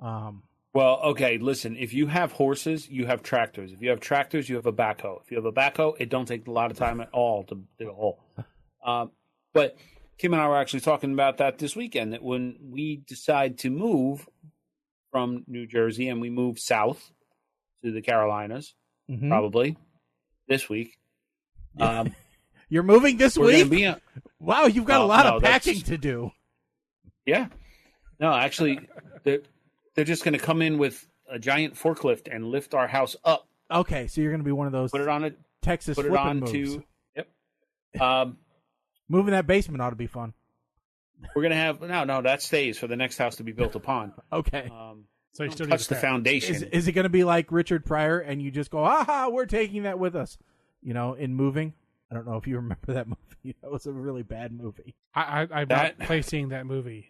Well, okay, listen, if you have horses, you have tractors. If you have tractors, you have a backhoe. If you have a backhoe, it don't take a lot of time at all to dig a hole. But Kim and I were actually talking about that this weekend, that when we decide to move from New Jersey and we move south to the Carolinas, probably this week. You're moving this week? Wow, you've got a lot of packing to do. Yeah. No, actually, they're just going to come in with a giant forklift and lift our house up. Okay, so you're going to be one of those. Put it on a Texas. Put it on moves. Yep. Moving that basement ought to be fun. We're going to have no. That stays for the next house to be built upon. Okay. So you still touch the foundation. Is it going to be like Richard Pryor, and you just go, "Aha, we're taking that with us"? In moving. I don't know if you remember that movie. That was a really bad movie. I'm not placing that movie.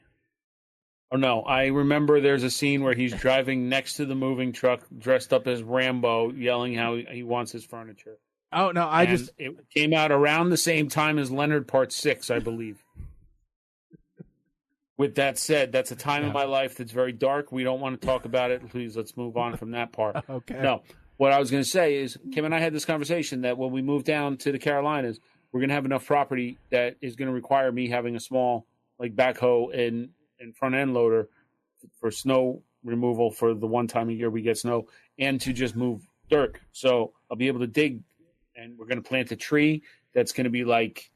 Oh, no. I remember there's a scene where he's driving next to the moving truck, dressed up as Rambo, yelling how he wants his furniture. Oh, no, it came out around the same time as Leonard Part 6, I believe. With that said, that's a time in my life that's very dark. We don't want to talk about it. Please, let's move on from that part. Okay. No. What I was going to say is, Kim and I had this conversation that when we move down to the Carolinas, we're going to have enough property that is going to require me having a small backhoe and front end loader for snow removal for the one time a year we get snow, and to just move dirt. So I'll be able to dig, and we're going to plant a tree that's going to be like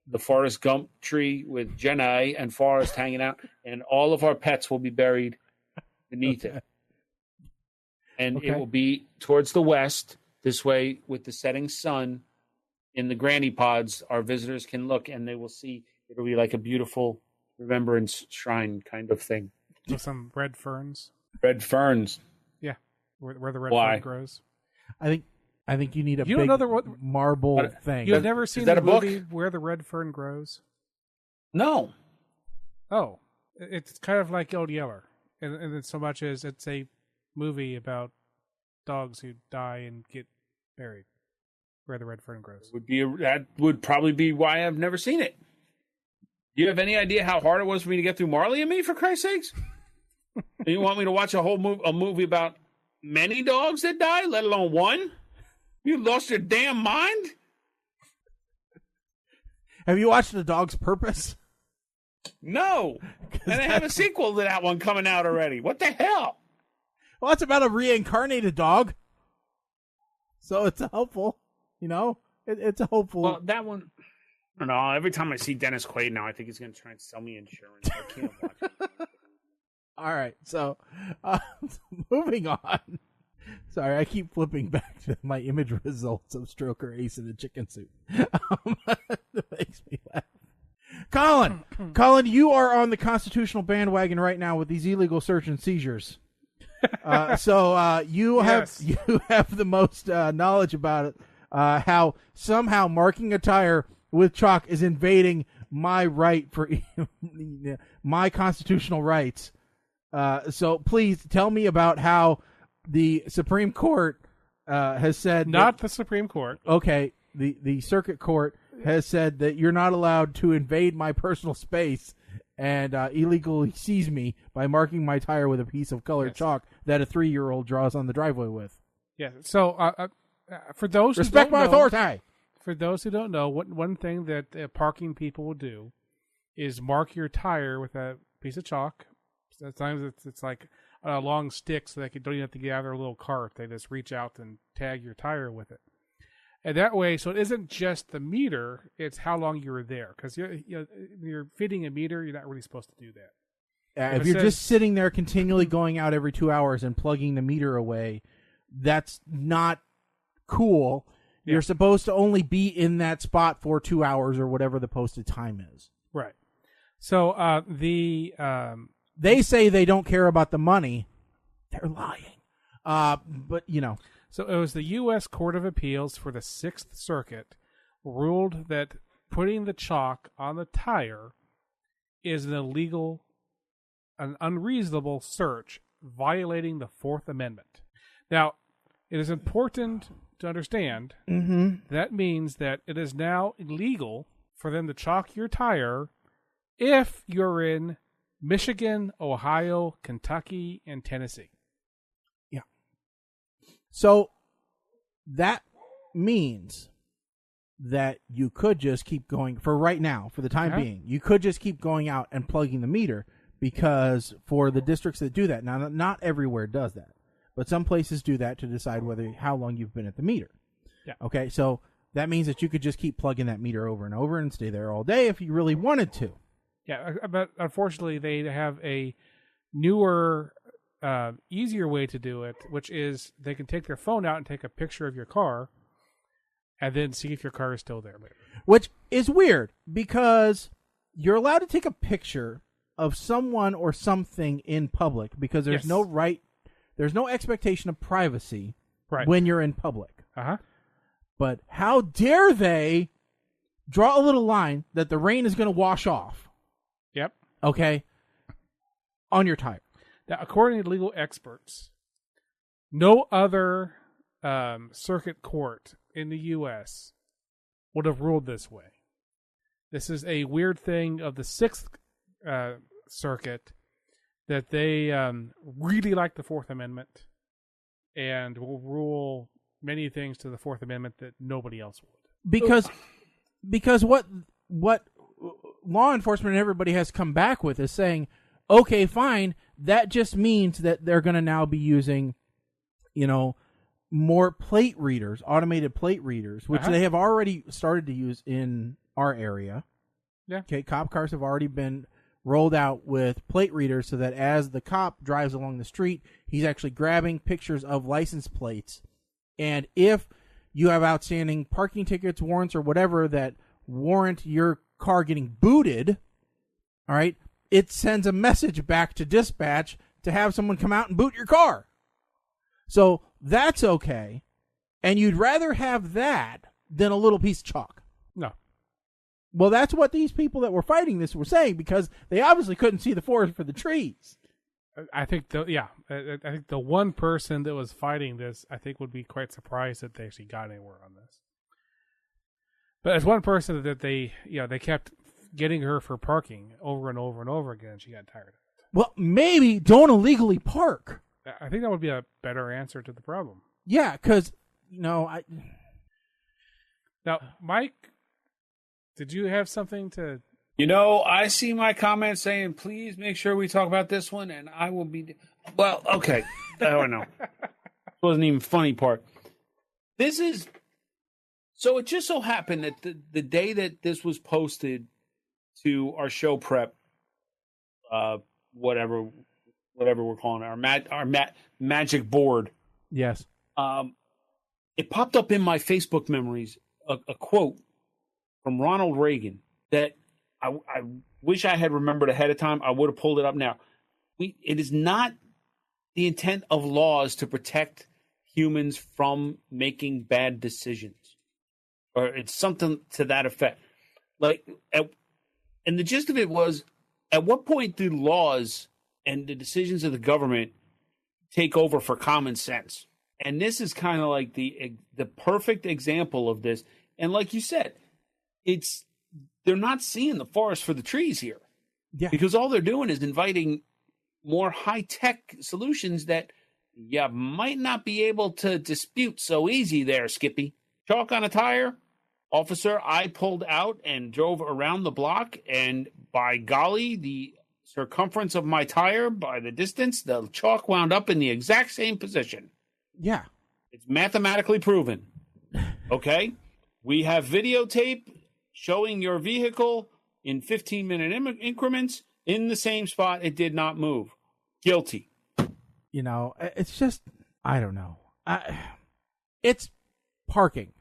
the Forrest Gump tree with Jenny and Forrest hanging out, and all of our pets will be buried beneath it. And it will be towards the west. This way, with the setting sun in the granny pods, our visitors can look and they will see it'll be like a beautiful remembrance shrine kind of thing. With some red ferns. Red ferns. Yeah, where the red fern grows. I think you need a you big don't know marble thing. You've never seen the movie Where the Red Fern Grows? No. Oh, it's kind of like Old Yeller, and in so much as it's a movie about dogs who die and get buried. Where the Red Fern Grows. That would probably be why I've never seen it. Do you have any idea how hard it was for me to get through Marley and Me, for Christ's sakes? You want me to watch a movie about many dogs that die, let alone one? You lost your damn mind? Have you watched A Dog's Purpose? No. And they have a sequel to that one coming out already. What the hell? Well, it's about a reincarnated dog. So it's helpful. It's a hopeful. Well, that one, I don't know. Every time I see Dennis Quaid now, I think he's going to try and sell me insurance. I can't watch it. All right. So, moving on. Sorry, I keep flipping back to my image results of Stroker Ace in the chicken suit. It makes me laugh. Colin, you are on the constitutional bandwagon right now with these illegal search and seizures. So you have the most knowledge about it. How somehow marking a tire with chalk is invading my right for my constitutional rights. So please tell me about how the Supreme Court has said the Supreme Court. Okay, the Circuit Court has said that you're not allowed to invade my personal space and illegally sees me by marking my tire with a piece of colored chalk that a 3-year-old draws on the driveway with. Yeah. So for those respect who don't my know, authority. For those who don't know, one thing that parking people will do is mark your tire with a piece of chalk. Sometimes it's like a long stick, so they don't even have to get out of their little cart. They just reach out and tag your tire with it. And that way, so it isn't just the meter; it's how long you were there. Because you're fitting a meter, you're not really supposed to do that. If you're just sitting there continually going out every 2 hours and plugging the meter away, that's not cool. Yeah. You're supposed to only be in that spot for 2 hours or whatever the posted time is. Right. So they say they don't care about the money. They're lying. But So it was the U.S. Court of Appeals for the Sixth Circuit ruled that putting the chalk on the tire is an unreasonable search, violating the Fourth Amendment. Now, it is important to understand that means that it is now illegal for them to chalk your tire if you're in Michigan, Ohio, Kentucky, and Tennessee. Yeah. So that means that you could just keep going for right now, for the time being. You could just keep going out and plugging the meter, because for the districts that do that, now not everywhere does that, but some places do that to decide how long you've been at the meter. Yeah. Okay, so that means that you could just keep plugging that meter over and over and stay there all day if you really wanted to. Yeah, but unfortunately they have a newer, easier way to do it, which is they can take their phone out and take a picture of your car and then see if your car is still there later. Which is weird, because you're allowed to take a picture of someone or something in public because there's there's no expectation of privacy when you're in public. But how dare they draw a little line that the rain is going to wash off? Yep. Okay. On your tire. Now, according to legal experts, no other circuit court in the U.S. would have ruled this way. This is a weird thing of the Sixth Circuit, that they really like the Fourth Amendment and will rule many things to the Fourth Amendment that nobody else would. Because what law enforcement and everybody has come back with is saying, okay, fine, that just means that they're going to now be using, more plate readers, automated plate readers, which they have already started to use in our area. Yeah. Okay, cop cars have already been rolled out with plate readers so that as the cop drives along the street, he's actually grabbing pictures of license plates. And if you have outstanding parking tickets, warrants, or whatever that warrant your car getting booted, all right, it sends a message back to dispatch to have someone come out and boot your car. So that's okay. And you'd rather have that than a little piece of chalk. No. Well, that's what these people that were fighting this were saying, because they obviously couldn't see the forest for the trees. I think I think the one person that was fighting this, I think, would be quite surprised that they actually got anywhere on this. But as one person that they kept getting her for parking over and over and over again, she got tired of it. Well, maybe don't illegally park. I think that would be a better answer to the problem. Yeah, because Now, Mike, did you have something to? I see my comments saying, please make sure we talk about this one, and I will be... Well, okay. I don't know. Wasn't even funny part. This is... So it just so happened that the day that this was posted to our show prep, whatever we're calling it, our magic board. Yes. It popped up in my Facebook memories, a quote from Ronald Reagan that I wish I had remembered ahead of time. I would have pulled it up now. It is not the intent of laws to protect humans from making bad decisions. Or it's something to that effect. And the gist of it was, at what point do laws and the decisions of the government take over for common sense? And this is kind of like the perfect example of this. And like you said, they're not seeing the forest for the trees here. Yeah. Because all they're doing is inviting more high-tech solutions that you might not be able to dispute so easy there, Skippy. Chalk on a tire? Officer, I pulled out and drove around the block, and by golly, the circumference of my tire, by the distance, the chalk wound up in the exact same position. Yeah. It's mathematically proven. Okay? We have videotape showing your vehicle in 15-minute increments in the same spot. It did not move. Guilty. You know, it's just, I don't know. It's parking.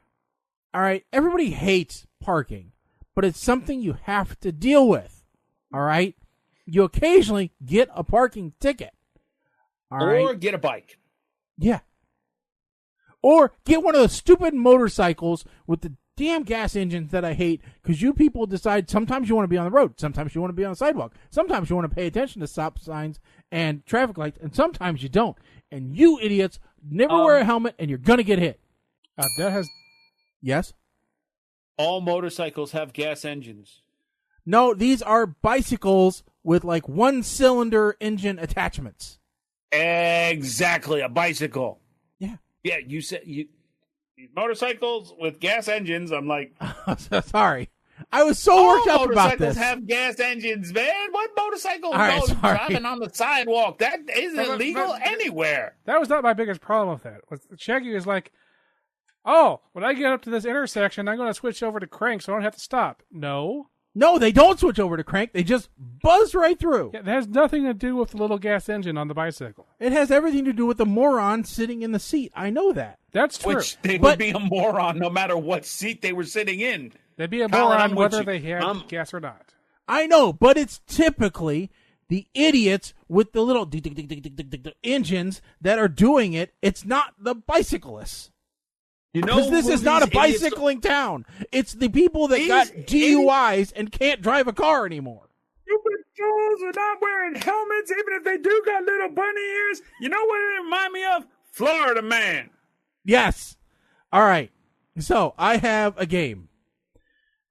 All right? Everybody hates parking, but it's something you have to deal with. All right? You occasionally get a parking ticket. All or right? get a bike. Yeah. Or get one of those stupid motorcycles with the damn gas engines that I hate, because you people decide sometimes you want to be on the road, sometimes you want to be on the sidewalk, sometimes you want to pay attention to stop signs and traffic lights, and sometimes you don't. And you idiots never wear a helmet, and you're going to get hit. That has... Yes? All motorcycles have gas engines. No, these are bicycles with like one-cylinder engine attachments. Exactly, a bicycle. Yeah. Yeah, you said motorcycles with gas engines. I'm like, sorry. I was so worked up about this. Motorcycles have gas engines, man. What motorcycle right, goes sorry. driving on the sidewalk? That isn't legal anywhere. That was not my biggest problem with that. Shaggy was like, oh, when I get up to this intersection, I'm going to switch over to crank so I don't have to stop. No, they don't switch over to crank. They just buzz right through. Yeah, that has nothing to do with the little gas engine on the bicycle. It has everything to do with the moron sitting in the seat. I know that. That's true. Which they would be a moron no matter what seat they were sitting in. They'd be a Colin, moron I'm with whether you. they had gas or not. I know, but it's typically the idiots with the little engines that are doing it. It's not the bicyclists. You know, Because this is not a bicycling town. It's the people that got DUIs and can't drive a car anymore. Stupid fools are not wearing helmets, even if they do got little bunny ears. You know what it remind me of? Florida Man. Yes. All right. So I have a game.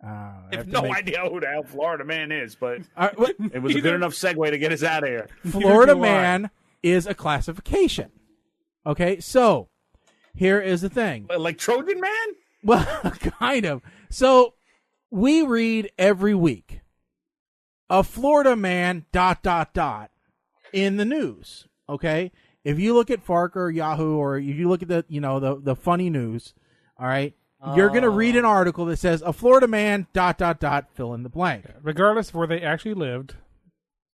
I have no idea who the hell Florida Man is, but Right, it was a good enough segue to get us out of here. Florida Man is a classification. Okay, so here is the thing. Like Trojan Man? Well, kind of. So we read every week a Florida man ... in the news. Okay, if you look at Fark or Yahoo, or if you look at the funny news, all right, you're gonna read an article that says a Florida man ... fill in the blank. Regardless of where they actually lived.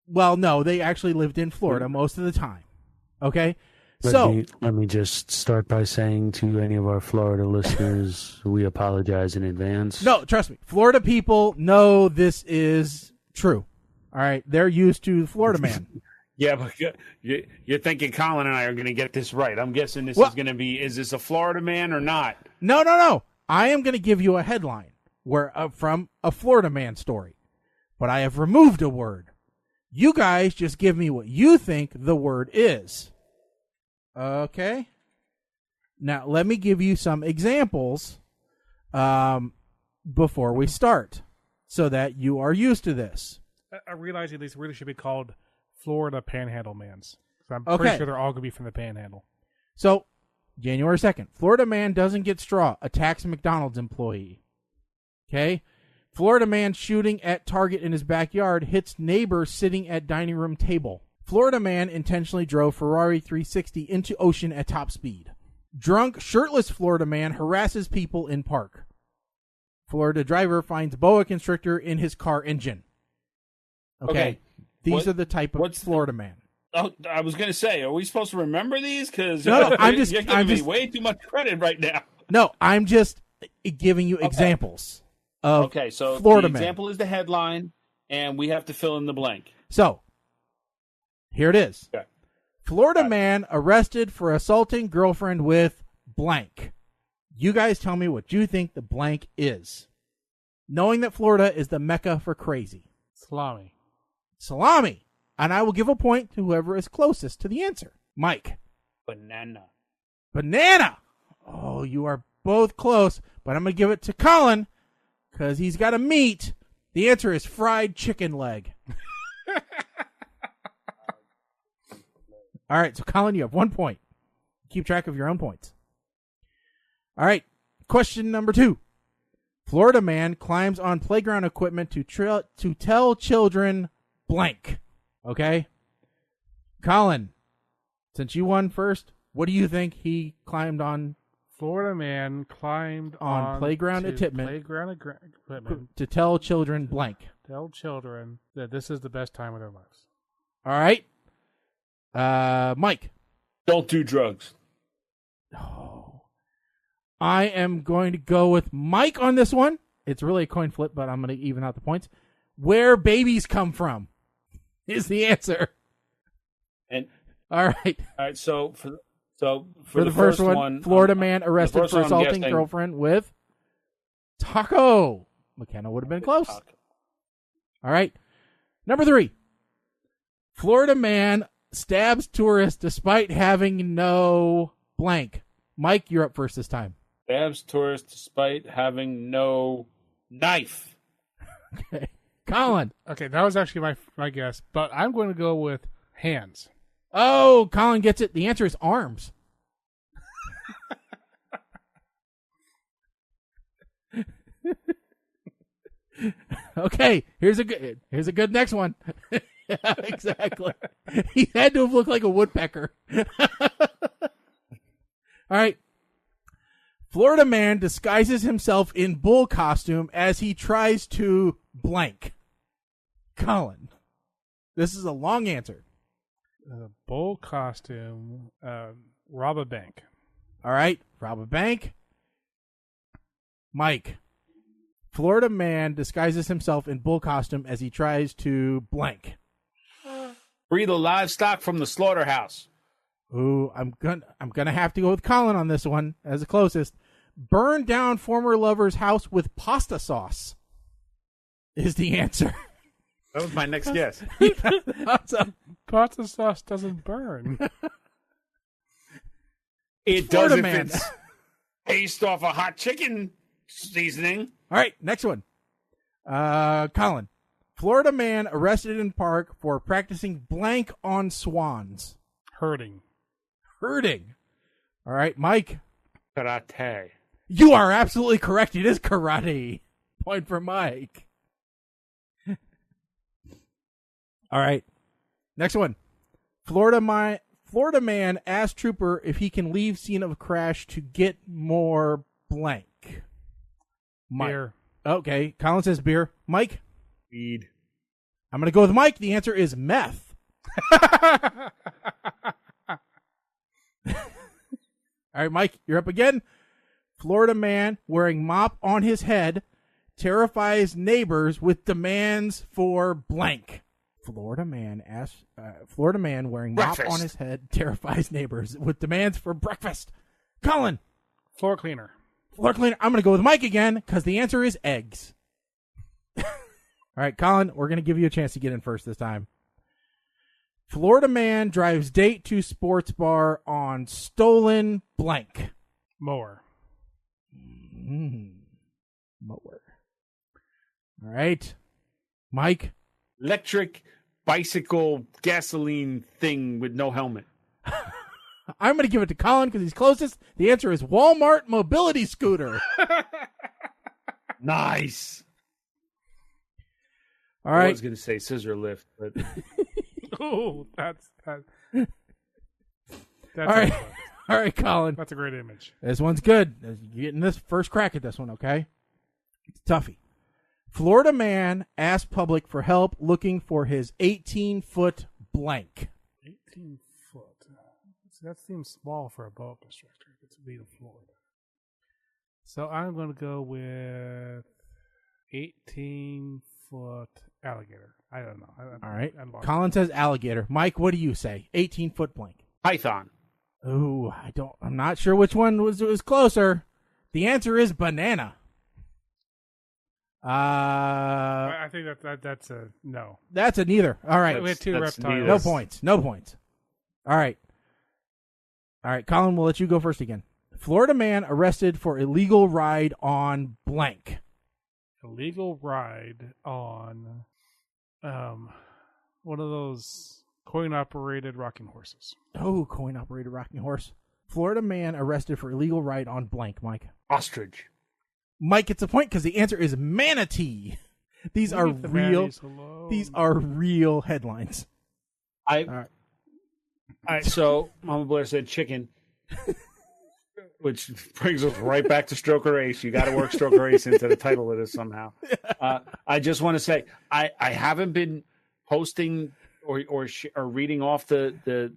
Well, no, they actually lived in Florida most of the time. Okay. Let me just start by saying to any of our Florida listeners, we apologize in advance. No, trust me. Florida people know this is true. All right. They're used to Florida Man. Yeah, but you're thinking Colin and I are going to get this right. I'm guessing this is going to be, is this a Florida Man or not? No. I am going to give you a headline from a Florida Man story, but I have removed a word. You guys just give me what you think the word is. Okay. Now, let me give you some examples before we start so that you are used to this. I realize these really should be called Florida Panhandle Mans. So I'm pretty sure they're all going to be from the Panhandle. So, January 2nd, Florida man doesn't get straw, attacks McDonald's employee. Okay. Florida man shooting at target in his backyard, hits neighbor sitting at dining room table. Florida man intentionally drove Ferrari 360 into ocean at top speed. Drunk, shirtless Florida man harasses people in park. Florida driver finds boa constrictor in his car engine. Okay. These are the type of Florida man. Oh, I was going to say, are we supposed to remember these? Because No, you're giving me way too much credit right now. No, I'm just giving you examples of so Florida the man. example is the headline, and we have to fill in the blank. So, here it is. Okay. Florida man arrested for assaulting girlfriend with blank. You guys tell me what you think the blank is. Knowing that Florida is the mecca for crazy. Salami. And I will give a point to whoever is closest to the answer. Mike. Banana. Oh, you are both close, but I'm going to give it to Colin because he's got a meat. The answer is fried chicken leg. All right, so Colin, you have 1 point. Keep track of your own points. All right, question number 2. Florida man climbs on playground equipment to tell children blank. Okay? Colin, since you won first, what do you think he climbed on? Florida man climbed on playground equipment to tell children blank. Tell children that this is the best time of their lives. All right. Mike. Don't do drugs. Oh. I am going to go with Mike on this one. It's really a coin flip, but I'm going to even out the points. Where babies come from is the answer. And all right. So for the first one, Florida man arrested for assaulting girlfriend with taco. McKenna would have been close. Taco. All right. Number 3. Florida man stabs tourist despite having no blank. Mike, you're up first this time. Stabs tourist despite having no knife. Okay. Colin. Okay, that was actually my guess, but I'm going to go with hands. Oh, Colin gets it. The answer is arms. Okay, here's a good next one. Yeah, exactly. He had to have looked like a woodpecker. All right. Florida man disguises himself in bull costume as he tries to blank. Colin. This is a long answer. Bull costume, rob a bank. All right, rob a bank. Mike. Florida man disguises himself in bull costume as he tries to blank. Free the livestock from the slaughterhouse. Ooh, I'm gonna have to go with Colin on this one as the closest. Burn down former lover's house with pasta sauce is the answer. That was my next guess. Awesome. Pasta sauce doesn't burn. It does if it's based off a hot chicken seasoning. All right, next one. Colin. Florida man arrested in park for practicing blank on swans. Hurting. All right, Mike. Karate. You are absolutely correct. It is karate. Point for Mike. All right. Next one. Florida man asks trooper if he can leave scene of crash to get more blank. Mike. Beer. Okay. Colin says beer. Mike? Weed. I'm going to go with Mike. The answer is meth. All right, Mike, you're up again. Florida man wearing mop on his head terrifies neighbors with demands for blank. Florida man wearing breakfast. Mop on his head terrifies neighbors with demands for breakfast. Colin. Floor cleaner. I'm going to go with Mike again because the answer is eggs. All right, Colin, we're going to give you a chance to get in first this time. Florida man drives date to sports bar on stolen blank. Mower. Mower. All right. Mike. Electric bicycle gasoline thing with no helmet. I'm going to give it to Colin because he's closest. The answer is Walmart mobility scooter. Nice. All right. I was going to say scissor lift, but Oh, that's all right. All right, Colin. That's a great image. This one's good. You're getting this first crack at this one, okay? It's a toughie. Florida man asks public for help looking for his 18-foot blank. 18 foot. That seems small for a boat constructor. It's made of Florida. So I'm going to go with 18-foot alligator. I don't know. All right. Colin says alligator. Mike, what do you say? 18-foot blank. python. Ooh, I'm not sure which one was closer. The answer is banana. I think that's a no. That's a neither. All right. We had two reptiles. No points. All right. Colin, we'll let you go first again. Florida man arrested for illegal ride on blank. Illegal ride on One of those coin-operated rocking horses. Oh, coin-operated rocking horse. Florida man arrested for illegal ride on blank, Mike. Ostrich. Mike gets a point because the answer is manatee. These are Leave the real. manatees alone. These are real headlines. All right. So Mama Blair said chicken, which brings us right back to Stroker Ace. You got to work Stroker Ace into the title of this somehow. I just want to say I haven't been posting or reading off the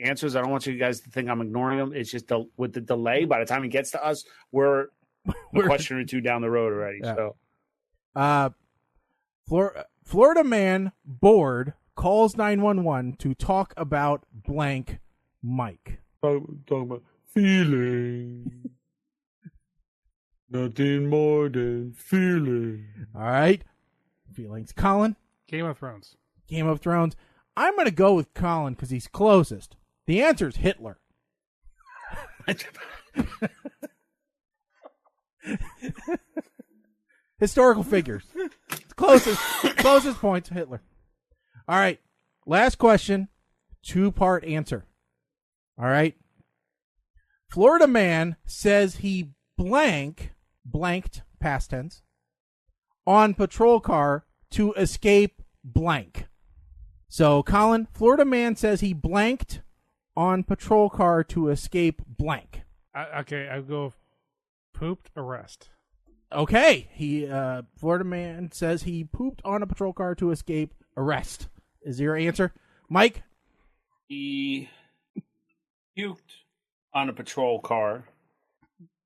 answers. I don't want you guys to think I'm ignoring them. It's just with the delay. By the time it gets to us, we're a question or two down the road already. Yeah. So, Florida man bored calls 911 to talk about blank Mike. talking about feeling. Nothing more than feeling. All right. Feelings. Colin? Game of Thrones. Game of Thrones. I'm going to go with Colin because he's closest. The answer is Hitler. Historical figures. Closest point to Hitler. All right. Last question. 2-part answer. All right. Florida man says he blanked, past tense, on patrol car to escape blank. So, Colin, Florida man says he blanked on patrol car to escape blank. Okay, I'll go pooped arrest. Okay, Florida man says he pooped on a patrol car to escape arrest. Is your answer, Mike? He puked on a patrol car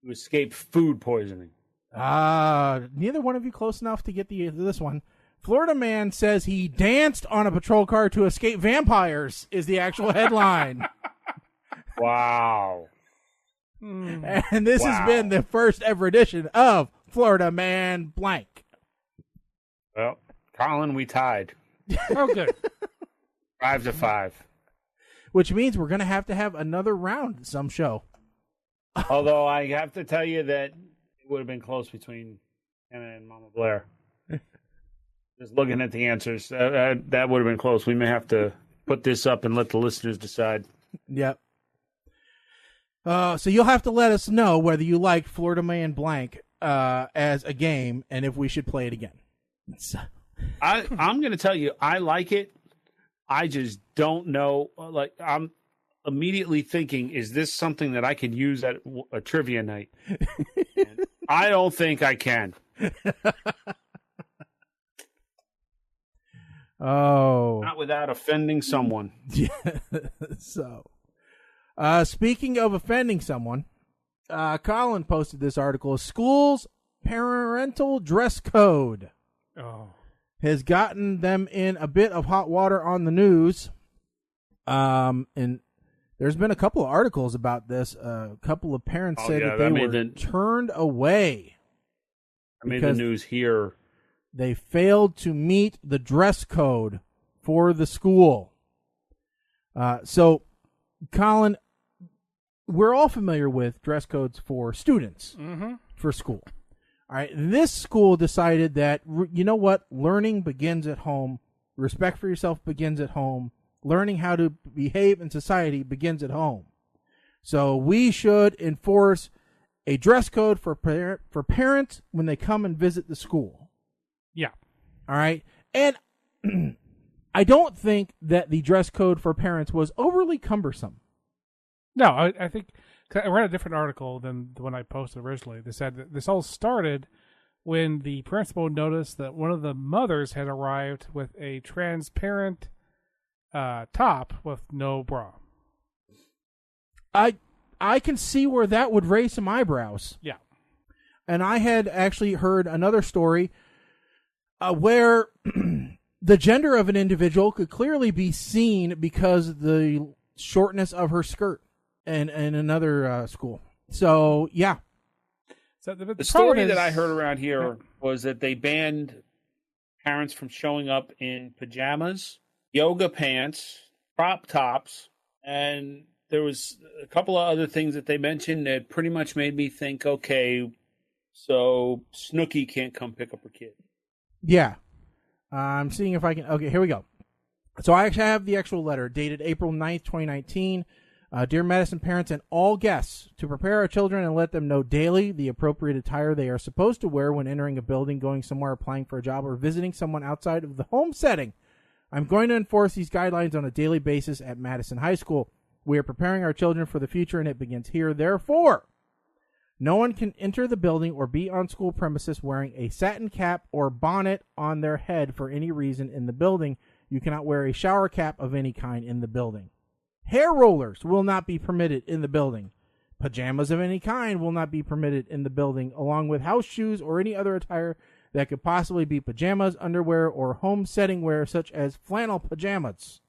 to escape food poisoning. Neither one of you close enough to get this one. Florida man says he danced on a patrol car to escape vampires is the actual headline. Wow. And this has been the first ever edition of Florida Man Blank. Well, Colin, we tied. Oh, good. 5-5. Which means we're going to have another round some show. Although I have to tell you that it would have been close between him and Mama Blair. Just looking at the answers, that would have been close. We may have to put this up and let the listeners decide. Yep. So you'll have to let us know whether you like Florida Man Blank as a game and if we should play it again. I'm going to tell you, I like it. I just don't know. Like, I'm immediately thinking, is this something that I can use at a trivia night? I don't think I can. Oh. Not without offending someone. Yeah. So, speaking of offending someone, Colin posted this article. School's parental dress code has gotten them in a bit of hot water on the news. And there's been a couple of articles about this. A couple of parents said that they were turned away. I made the news here. They failed to meet the dress code for the school. So, Colin, we're all familiar with dress codes for students for school. All right, this school decided that, you know what, learning begins at home. Respect for yourself begins at home. Learning how to behave in society begins at home. So we should enforce a dress code for parents when they come and visit the school. Yeah. All right. And I don't think that the dress code for parents was overly cumbersome. No, I think I read a different article than the one I posted originally. They said that this all started when the principal noticed that one of the mothers had arrived with a transparent top with no bra. I can see where that would raise some eyebrows. Yeah. And I had actually heard another story where the gender of an individual could clearly be seen because of the shortness of her skirt in another school. So, yeah. So the story that I heard around here was that they banned parents from showing up in pajamas, yoga pants, crop tops, and there was a couple of other things that they mentioned that pretty much made me think, okay, so Snooki can't come pick up her kid. Yeah. I'm seeing if I can. Okay, here we go. So I actually have the actual letter dated April 9th, 2019. Dear Madison parents and all guests, to prepare our children and let them know daily the appropriate attire they are supposed to wear when entering a building, going somewhere, applying for a job, or visiting someone outside of the home setting. I'm going to enforce these guidelines on a daily basis at Madison High School. We are preparing our children for the future, and it begins here. Therefore, no one can enter the building or be on school premises wearing a satin cap or bonnet on their head for any reason in the building. You cannot wear a shower cap of any kind in the building. Hair rollers will not be permitted in the building. Pajamas of any kind will not be permitted in the building, along with house shoes or any other attire that could possibly be pajamas, underwear, or home setting wear, such as flannel pajamas.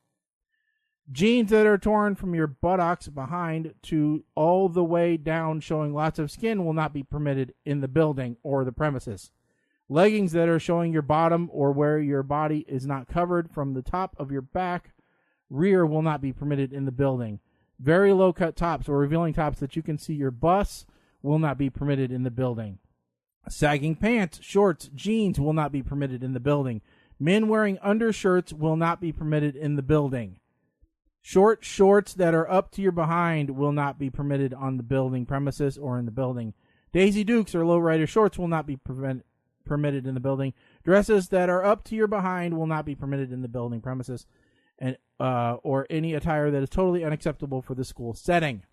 Jeans that are torn from your buttocks behind to all the way down, showing lots of skin, will not be permitted in the building or the premises. Leggings that are showing your bottom or where your body is not covered from the top of your back rear will not be permitted in the building. Very low-cut tops or revealing tops that you can see your bust will not be permitted in the building. Sagging pants, shorts, jeans will not be permitted in the building. Men wearing undershirts will not be permitted in the building. Short shorts that are up to your behind will not be permitted on the building premises or in the building. Daisy Dukes or lowrider shorts will not be permitted in the building. Dresses that are up to your behind will not be permitted in the building premises, and or any attire that is totally unacceptable for the school setting.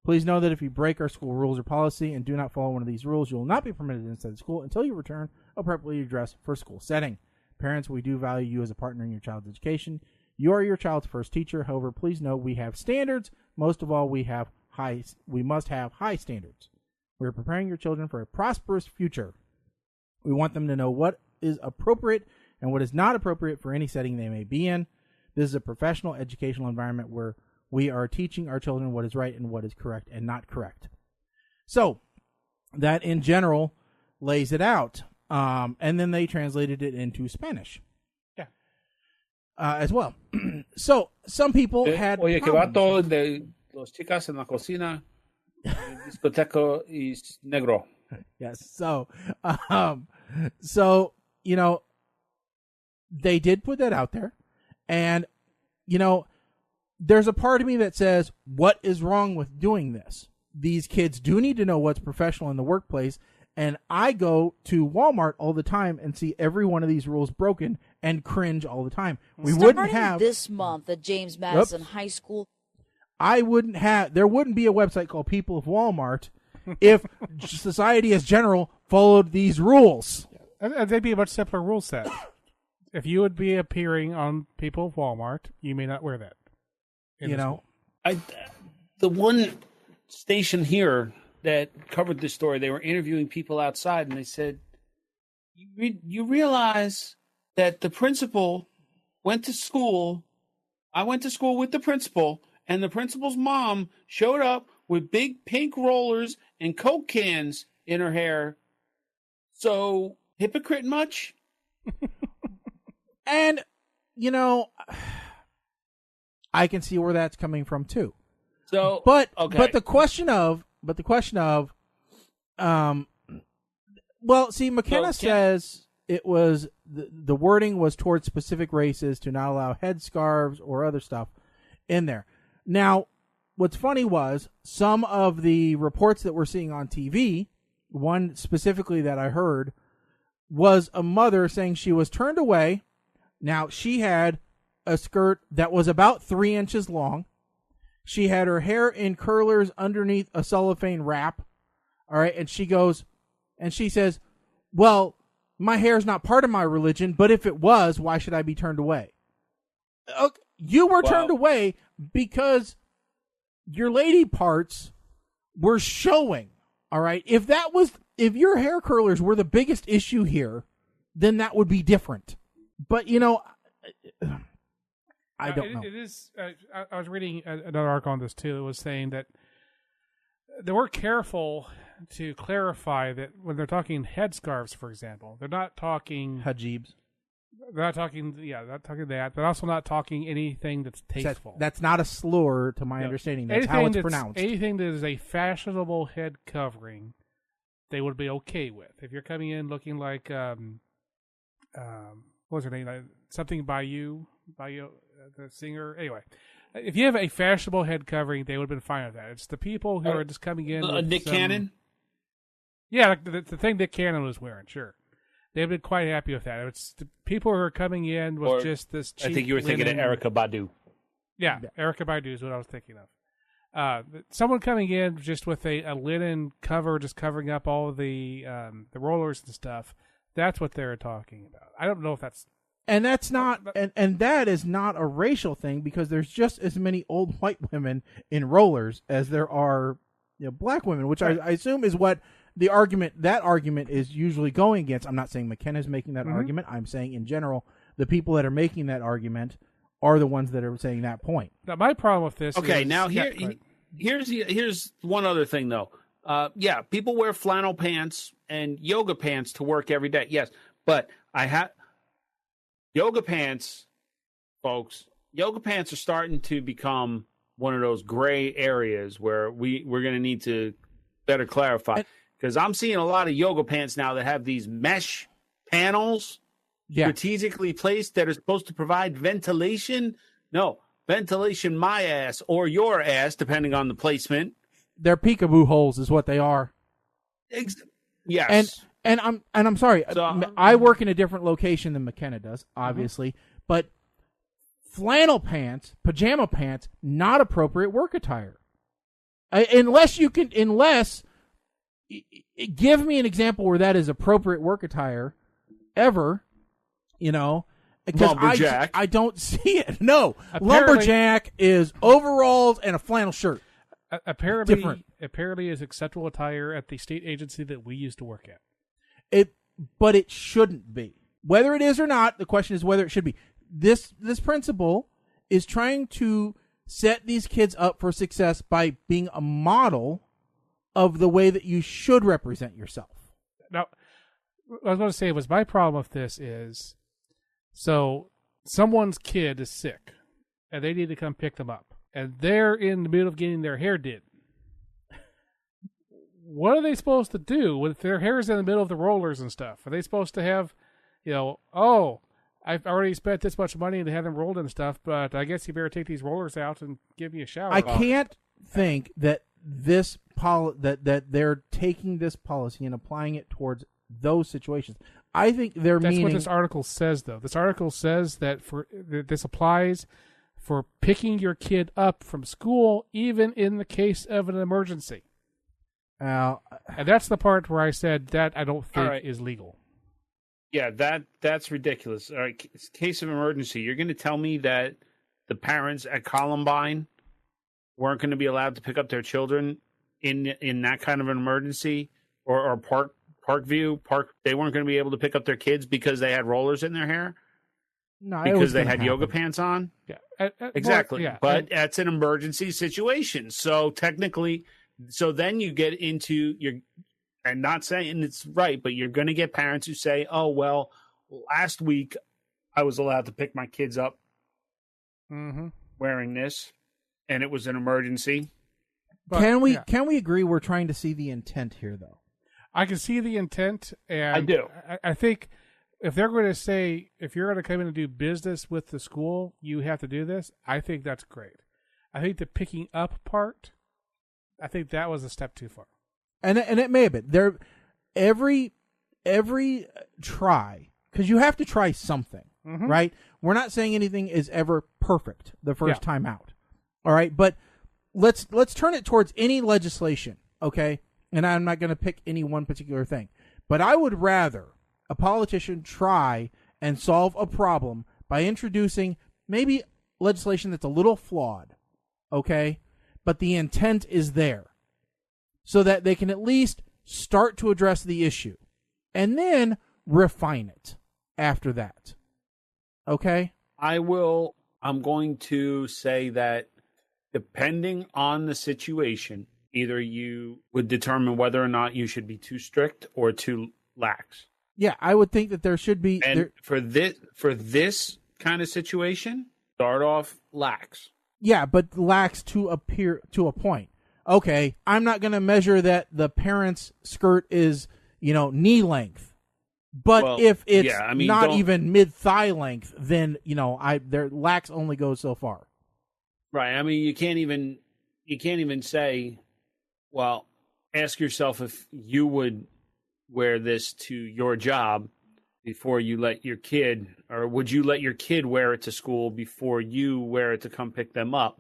Please know that if you break our school rules or policy and do not follow one of these rules, you will not be permitted inside the school until you return appropriately dressed for school setting. Parents, we do value you as a partner in your child's education. You are your child's first teacher. However, please know we have standards. Most of all, we must have high standards. We are preparing your children for a prosperous future. We want them to know what is appropriate and what is not appropriate for any setting they may be in. This is a professional educational environment where we are teaching our children what is right and what is correct and not correct. So that in general lays it out. And then they translated it into Spanish. Yeah. As well. So some people had Oye, que va todo de los chicas en la cocina, discoteca y negro. Yes. So, you know, they did put that out there. And, you know, there's a part of me that says, what is wrong with doing this? These kids do need to know what's professional in the workplace. And I go to Walmart all the time and see every one of these rules broken and cringe all the time. Starting this month at James Madison High School. There wouldn't be a website called People of Walmart if society as general followed these rules. And they'd be a much simpler rule set. If you would be appearing on People of Walmart, you may not wear that. The one station here that covered this story, they were interviewing people outside, and they said, you realize that the principal went to school. I went to school with the principal, and the principal's mom showed up with big pink rollers and Coke cans in her hair. So, hypocrite much? And, you know, I can see where that's coming from too. So, but the question of, McKenna says it was the wording was towards specific races to not allow headscarves or other stuff in there. Now, what's funny was some of the reports that we're seeing on TV, one specifically that I heard, was a mother saying she was turned away. Now, she had a skirt that was about 3 inches long. She had her hair in curlers underneath a cellophane wrap. All right. And she says, well, my hair is not part of my religion, but if it was, why should I be turned away? Okay, you were turned away because your lady parts were showing. All right. If your hair curlers were the biggest issue here, then that would be different. But, you know, I don't know. It is. I was reading another article on this too. It was saying that they were careful to clarify that when they're talking headscarves, for example, they're not talking hijabs. They're not talking. Not talking that. They're also not talking anything that's tasteful. That's not a slur, to my understanding. That's how it's pronounced. Anything that is a fashionable head covering, they would be okay with. If you're coming in looking like, what's her name? Something Bayou. the singer. Anyway, if you have a fashionable head covering, they would have been fine with that. It's the people who are just coming in. With Nick Cannon? Yeah, like the thing Nick Cannon was wearing, sure. They've been quite happy with that. It's the people who are coming in with just this cheap I think you were thinking of Erykah Badu. Yeah, Erykah Badu is what I was thinking of. Someone coming in just with a linen cover, just covering up all of the rollers and stuff. That's what they're talking about. I don't know if that's... And that's not, and that is not a racial thing, because there's just as many old white women in rollers as there are, black women, which I assume is what that argument is usually going against. I'm not saying McKenna's making that argument. I'm saying in general, the people that are making that argument are the ones that are saying that point. Now, my problem with this Okay, is... now here's one other thing, though. People wear flannel pants and yoga pants to work every day. Yes, but yoga pants, folks, yoga pants are starting to become one of those gray areas where we're going to need to better clarify. Because I'm seeing a lot of yoga pants now that have these mesh panels strategically placed that are supposed to provide ventilation. No, ventilation my ass or your ass, depending on the placement. They're peekaboo holes is what they are. Yes. And I'm sorry, I work in a different location than McKenna does, obviously, but flannel pants, pajama pants, not appropriate work attire. Unless give me an example where that is appropriate work attire ever, because lumberjack. I don't see it. No, lumberjack is overalls and a flannel shirt. Apparently is acceptable attire at the state agency that we used to work at. But it shouldn't be. Whether it is or not, the question is whether it should be. This principal is trying to set these kids up for success by being a model of the way that you should represent yourself. Now, what I was going to say was my problem with this is, so someone's kid is sick, and they need to come pick them up, and they're in the middle of getting their hair did. What are they supposed to do with their hair's in the middle of the rollers and stuff? Are they supposed to have, I've already spent this much money to have them rolled and stuff, but I guess you better take these rollers out and give me a shower. I can't think that that they're taking this policy and applying it towards those situations. I think that's what this article says, though. This article says that this applies for picking your kid up from school, even in the case of an emergency. And that's the part where I said that I don't think is legal. Yeah, that's ridiculous. All right, case of emergency. You're going to tell me that the parents at Columbine weren't going to be allowed to pick up their children in that kind of an emergency, or Parkview, they weren't going to be able to pick up their kids because they had rollers in their hair? No, because they had yoga pants on? Yeah, exactly. But that's an emergency situation. So technically, then you get into and not saying it's right, but you're going to get parents who say, oh, well, last week I was allowed to pick my kids up wearing this, and it was an emergency. But, can we agree we're trying to see the intent here, though? I can see the intent, and I do. I think if they're going to say, if you're going to come in and do business with the school, you have to do this, I think that's great. I think the picking up part, I think that was a step too far. And it may have been. There, every try, because you have to try something, right? We're not saying anything is ever perfect the first time out. All right, but let's turn it towards any legislation, okay? And I'm not going to pick any one particular thing. But I would rather a politician try and solve a problem by introducing maybe legislation that's a little flawed, okay? But the intent is there so that they can at least start to address the issue and then refine it after that. Okay? I'm going to say that depending on the situation, either you would determine whether or not you should be too strict or too lax. Yeah, I would think that there should be. And for this kind of situation, start off lax. Yeah, but lax to a point. Okay, I'm not going to measure that the parent's skirt is, knee length. But if it's not don't- even mid-thigh length, then, their lax only goes so far. Right. I mean, you can't even say, well, ask yourself if you would wear this to your job before you let your kid, or would you let your kid wear it to school before you wear it to come pick them up?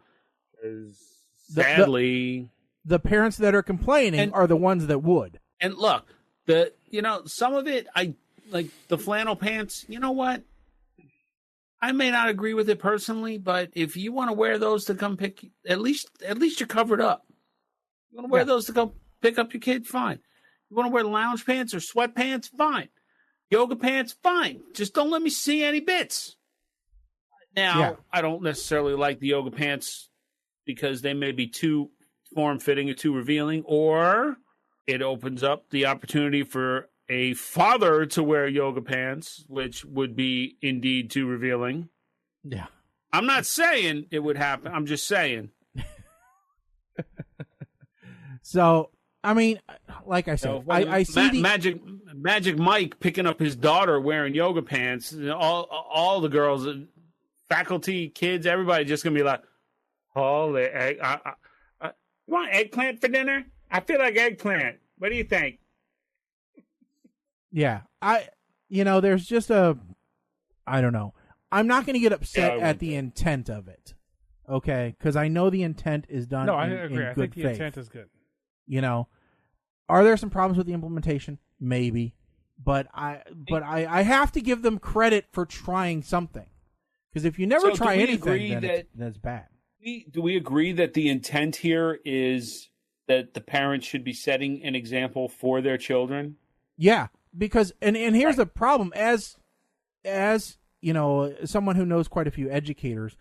'Cause sadly, the parents that are complaining are the ones that would. And look, some of it, I like the flannel pants. You know what? I may not agree with it personally, but if you want to wear those to come pick, at least you're covered up. You want to wear those to go pick up your kid? Fine. You want to wear lounge pants or sweatpants? Fine. Yoga pants? Fine. Just don't let me see any bits. Now, I don't necessarily like the yoga pants because they may be too form-fitting or too revealing, or it opens up the opportunity for a father to wear yoga pants, which would be indeed too revealing. Yeah. I'm not saying it would happen. I'm just saying. So, I mean, like I said, I see Magic Mike picking up his daughter wearing yoga pants. All the girls, faculty, kids, everybody just going to be like, holy egg. You want eggplant for dinner? I feel like eggplant. What do you think? Yeah, there's just I don't know. I'm not going to get upset at the intent of it, okay? Because I know the intent is done. No, I in agree. I good think the faith. intent is good. Are there some problems with the implementation? Maybe, but I have to give them credit for trying something. Because if you never try anything, then that's bad. Do we agree that the intent here is that the parents should be setting an example for their children? Yeah, because and here's the problem. As someone who knows quite a few educators,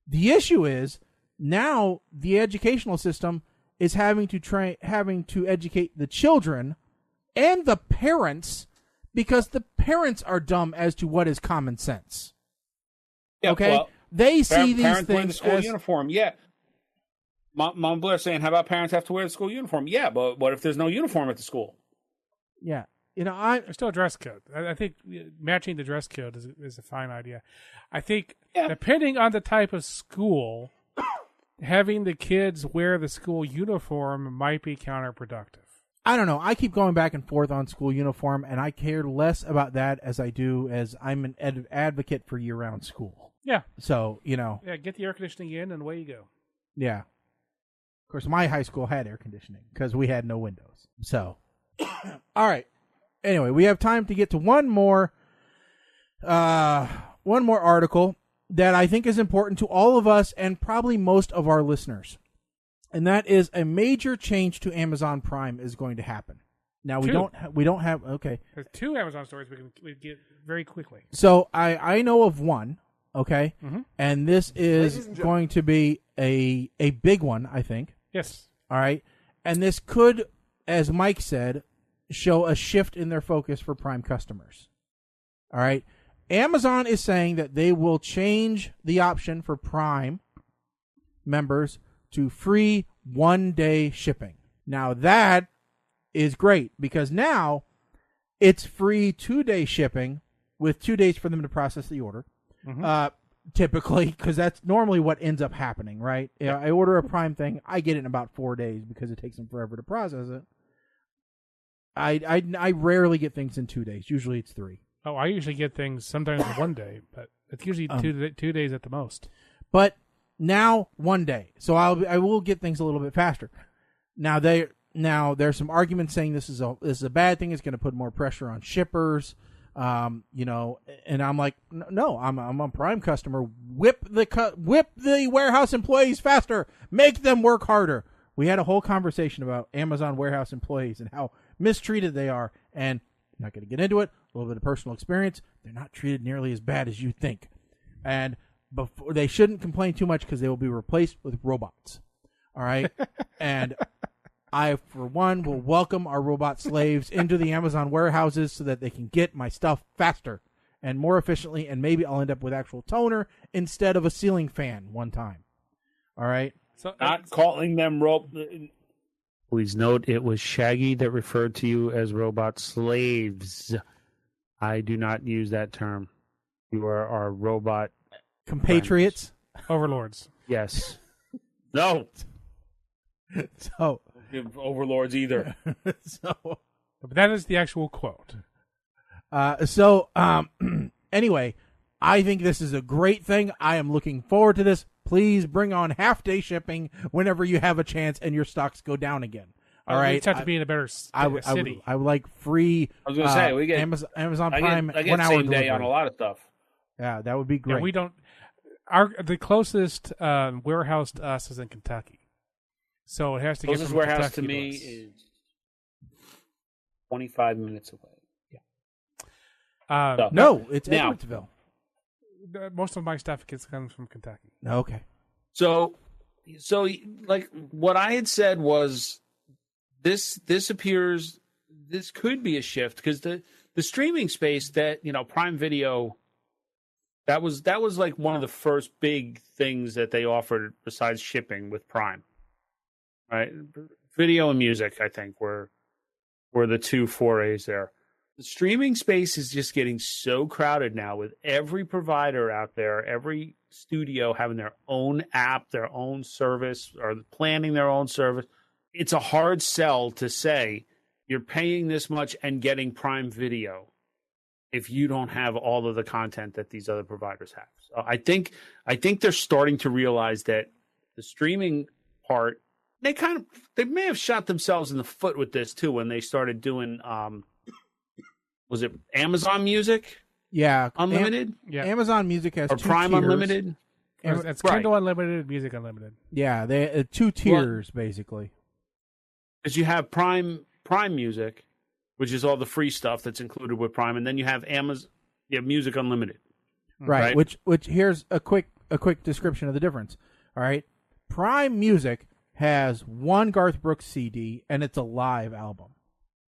the issue is now the educational system is having to educate the children and the parents because the parents are dumb as to what is common sense. Yeah, okay, well, they see these parents things wear the school as uniform. Yeah, Mom Blair saying, "How about parents have to wear the school uniform?" Yeah, but what if there's no uniform at the school? Yeah, There's still a dress code. I think matching the dress code is a fine idea. I think depending on the type of school, having the kids wear the school uniform might be counterproductive. I don't know. I keep going back and forth on school uniform, and I care less about that as I do as I'm an advocate for year-round school. Yeah. So, Yeah, get the air conditioning in, and away you go. Yeah. Of course, my high school had air conditioning because we had no windows. So, all right. Anyway, we have time to get to one more article that I think is important to all of us and probably most of our listeners. And that is a major change to Amazon Prime is going to happen. Now we don't have okay. There's two Amazon stories we get very quickly. So I know of one, okay, and this is going to be a big one, I think. Yes. All right, and this could, as Mike said, show a shift in their focus for Prime customers. All right, Amazon is saying that they will change the option for Prime members to free 1-day shipping. Now that is great because now it's free 2-day shipping with 2 days for them to process the order. Typically, because that's normally what ends up happening, right? Yeah. I order a Prime thing, I get it in about 4 days because it takes them forever to process it. I rarely get things in 2 days. Usually it's 3. Oh, I usually get things sometimes in 1 day, but it's usually 2 days at the most. But now 1 day, so I will get things a little bit faster. Now there's some arguments saying this is a bad thing. It's going to put more pressure on shippers, and I'm like, no, I'm a Prime customer. Whip the warehouse employees faster. Make them work harder. We had a whole conversation about Amazon warehouse employees and how mistreated they are, and I'm not going to get into it. A little bit of personal experience. They're not treated nearly as bad as you think, and they shouldn't complain too much because they will be replaced with robots. All right. And I, for one, will welcome our robot slaves into the Amazon warehouses so that they can get my stuff faster and more efficiently. And maybe I'll end up with actual toner instead of a ceiling fan one time. All right. So not calling them Please note it was Shaggy that referred to you as robot slaves. I do not use that term. You are our robot compatriots, overlords. Yes. No. So Give overlords either. so But that is the actual quote. Anyway, I think this is a great thing. I am looking forward to this. Please bring on half-day shipping whenever you have a chance and your stocks go down again. All right, We just have to be in a better city. I would like free. I was going to say we get Amazon Prime I get 1 hour same day delivery. on a lot of stuff. Yeah, that would be great. Yeah, we don't. The closest warehouse to us is in Kentucky, so it has to get Closest from warehouse Kentucky to me us. is 25 minutes away. No, it's Now- Edwardsville. Most of my stuff comes from Kentucky. Okay. So like what I had said was this appears this could be a shift because the streaming space that Prime Video that was like one of the first big things that they offered besides shipping with Prime, right? Video and music, I think, were the two forays there. The streaming space is just getting so crowded now with every provider out there, every studio having their own app, their own service, or planning their own service. It's a hard sell to say you're paying this much and getting Prime Video if you don't have all of the content that these other providers have. So I think they're starting to realize that the streaming part, they may have shot themselves in the foot with this too when they started doing was it Amazon Music? Yeah, Unlimited? Yeah, Amazon Music has Or two Prime tiers. Unlimited? it's Right. Kindle Unlimited, Music Unlimited. Yeah, they two tiers basically. Because you have Prime Music, which is all the free stuff that's included with Prime, and then you have Music Unlimited. Right. Which here's a quick description of the difference. All right. Prime Music has one Garth Brooks CD and it's a live album.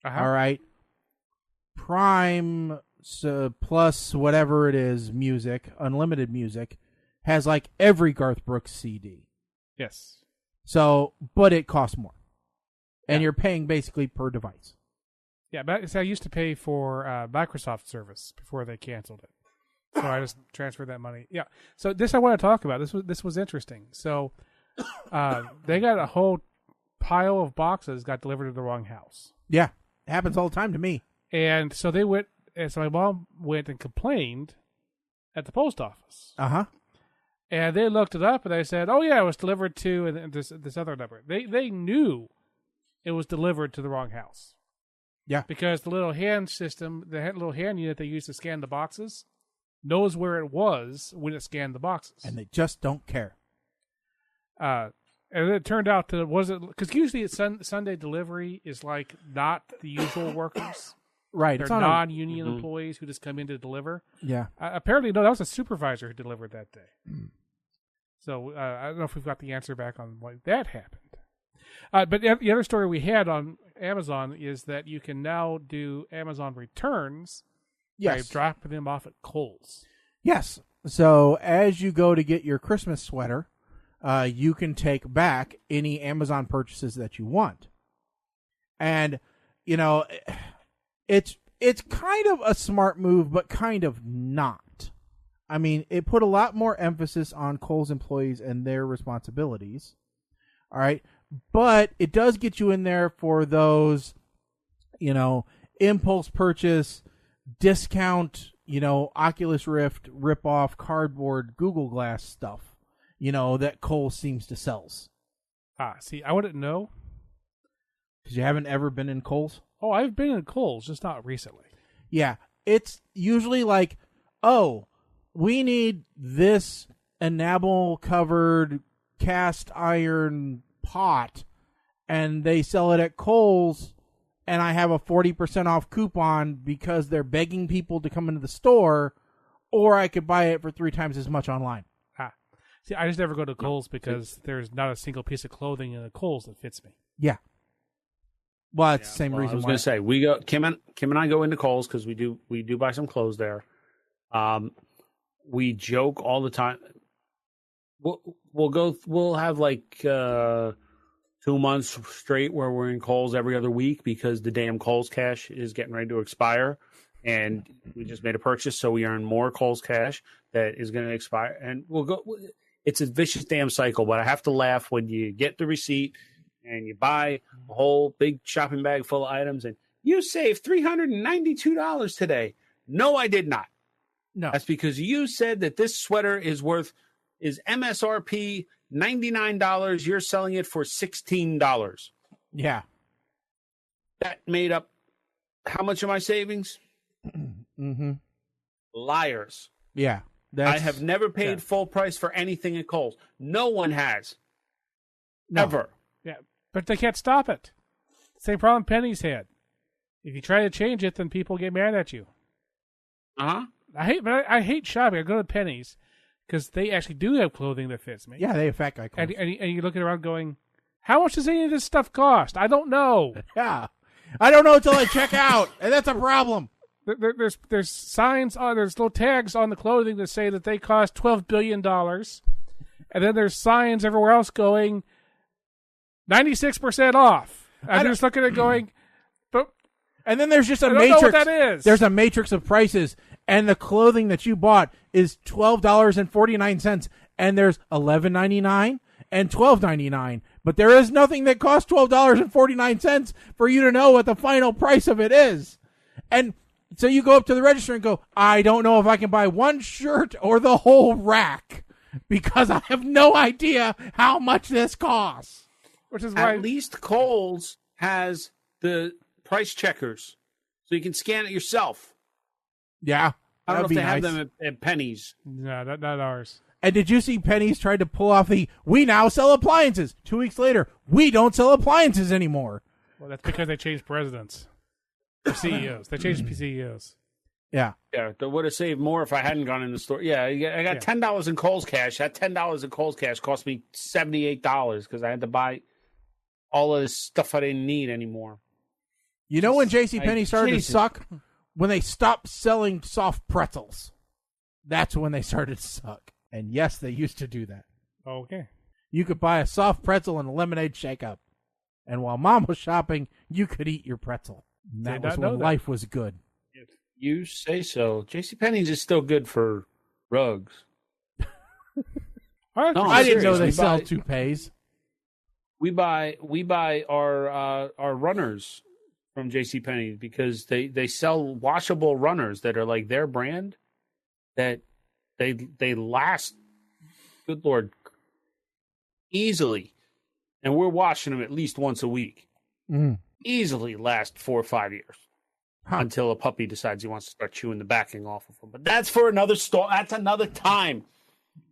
Uh-huh. All right. Prime plus whatever it is, music, unlimited music, has like every Garth Brooks CD. Yes. So, but it costs more. And you're paying basically per device. Yeah, but I used to pay for Microsoft service before they canceled it, so I just transferred that money. Yeah. So this I want to talk about. This was interesting. So they got a whole pile of boxes got delivered to the wrong house. Yeah, it happens all the time to me. And so they went. And so my mom went and complained at the post office. And they looked it up and they said, "Oh yeah, it was delivered to and this other number." They knew it was delivered to the wrong house. Yeah, because the little hand system, little hand unit they use to scan the boxes, knows where it was when it scanned the boxes, and they just don't care. And it turned out that because usually it's Sunday delivery is like not the usual workers. Right, They're it's on non-union employees who just come in to deliver. Yeah. Apparently, no, that was a supervisor who delivered that day. So I don't know if we've got the answer back on why that happened. But the other story we had on Amazon is that you can now do Amazon returns by dropping them off at Kohl's. Yes. So as you go to get your Christmas sweater, you can take back any Amazon purchases that you want. And, it's kind of a smart move, but kind of not. I mean, it put a lot more emphasis on Kohl's employees and their responsibilities. All right. But it does get you in there for those, impulse purchase, discount, Oculus Rift, rip-off, cardboard, Google Glass stuff, that Kohl's seems to sells. See, I wouldn't know. Because you haven't ever been in Kohl's? Oh, I've been in Kohl's, just not recently. Yeah. It's usually like, oh, we need this enamel-covered cast iron pot, and they sell it at Kohl's, and I have a 40% off coupon because they're begging people to come into the store, or I could buy it for 3 times as much online. See, I just never go to Kohl's because there's not a single piece of clothing in a Kohl's that fits me. Yeah. Well, it's the same reason. I was going to say we go. Kim and I go into Kohl's because we do buy some clothes there. We joke all the time. We'll have like 2 months straight where we're in Kohl's every other week because the damn Kohl's cash is getting ready to expire, and we just made a purchase, so we earn more Kohl's cash that is going to expire, and we'll go. It's a vicious damn cycle, but I have to laugh when you get the receipt and you buy a whole big shopping bag full of items, and you saved $392 today. No, I did not. No, that's because you said that this sweater is MSRP $99. You're selling it for $16. Yeah, that made up how much of my savings? Mm-hmm. Liars. Yeah. I have never paid full price for anything at Kohl's. No one has. No. Ever. Yeah, but they can't stop it. Same problem Penny's had. If you try to change it, then people get mad at you. Uh-huh. I hate shopping. I go to Penny's because they actually do have clothing that fits me. Yeah, they have fat guy clothes. And you're looking around going, how much does any of this stuff cost? I don't know. Yeah. I don't know until I check out, and that's a problem. There's signs on, there's little tags on the clothing that say that they cost $12 billion. And then there's signs everywhere else going 96% off. I'm just looking at it going, but. And then there's just a I don't matrix. know what that is. There's a matrix of prices, and the clothing that you bought is $12.49, and there's $11.99 and $12.99. But there is nothing that costs $12.49 for you to know what the final price of it is. And so you go up to the register and go, I don't know if I can buy one shirt or the whole rack because I have no idea how much this costs. Which is why at least Kohl's has the price checkers, so you can scan it yourself. Yeah, I don't know if they have nice. them at Penny's. No, not ours. And did you see Penny's tried to pull off the, we now sell appliances. 2 weeks later, we don't sell appliances anymore. Well, that's because they changed presidents. Or CEOs. They changed CEOs. Yeah. Yeah, they would have saved more if I hadn't gone in the store. Yeah, I got $10 in Kohl's cash. That $10 in Kohl's cash cost me $78 because I had to buy all of this stuff I didn't need anymore. You know when JCPenney started to suck? When they stopped selling soft pretzels. That's when they started to suck. And yes, they used to do that. Okay. You could buy a soft pretzel and a lemonade shake-up. And while Mom was shopping, you could eat your pretzel. And that was when life was good. If you say so. JCPenney's is still good for rugs. I didn't know they sell toupees. We buy our runners from JCPenney because they sell washable runners that are like their brand that they last, good Lord, easily. And we're washing them at least once a week. Mm. Easily last 4 or 5 years until a puppy decides he wants to start chewing the backing off of them. But that's for another That's another time.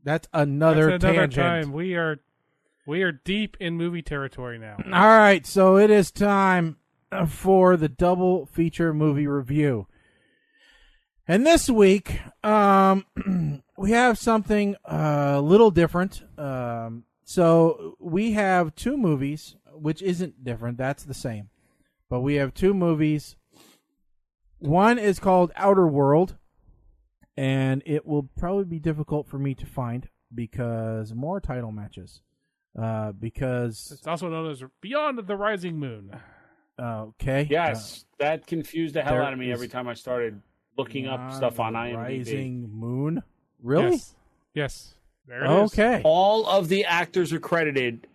That's another tangent. Time. We are deep in movie territory now. All right, so it is time for the double feature movie review. And this week, we have something a little different. So we have two movies, which isn't different. That's the same. But we have two movies. One is called Outer World, and it will probably be difficult for me to find because more title matches. Because it's also known as Beyond the Rising Moon. Okay. Yes, that confused the hell out of me every time I started looking up stuff on IMDb. Rising Moon? Really? Yes. There it is. Okay. All of the actors are credited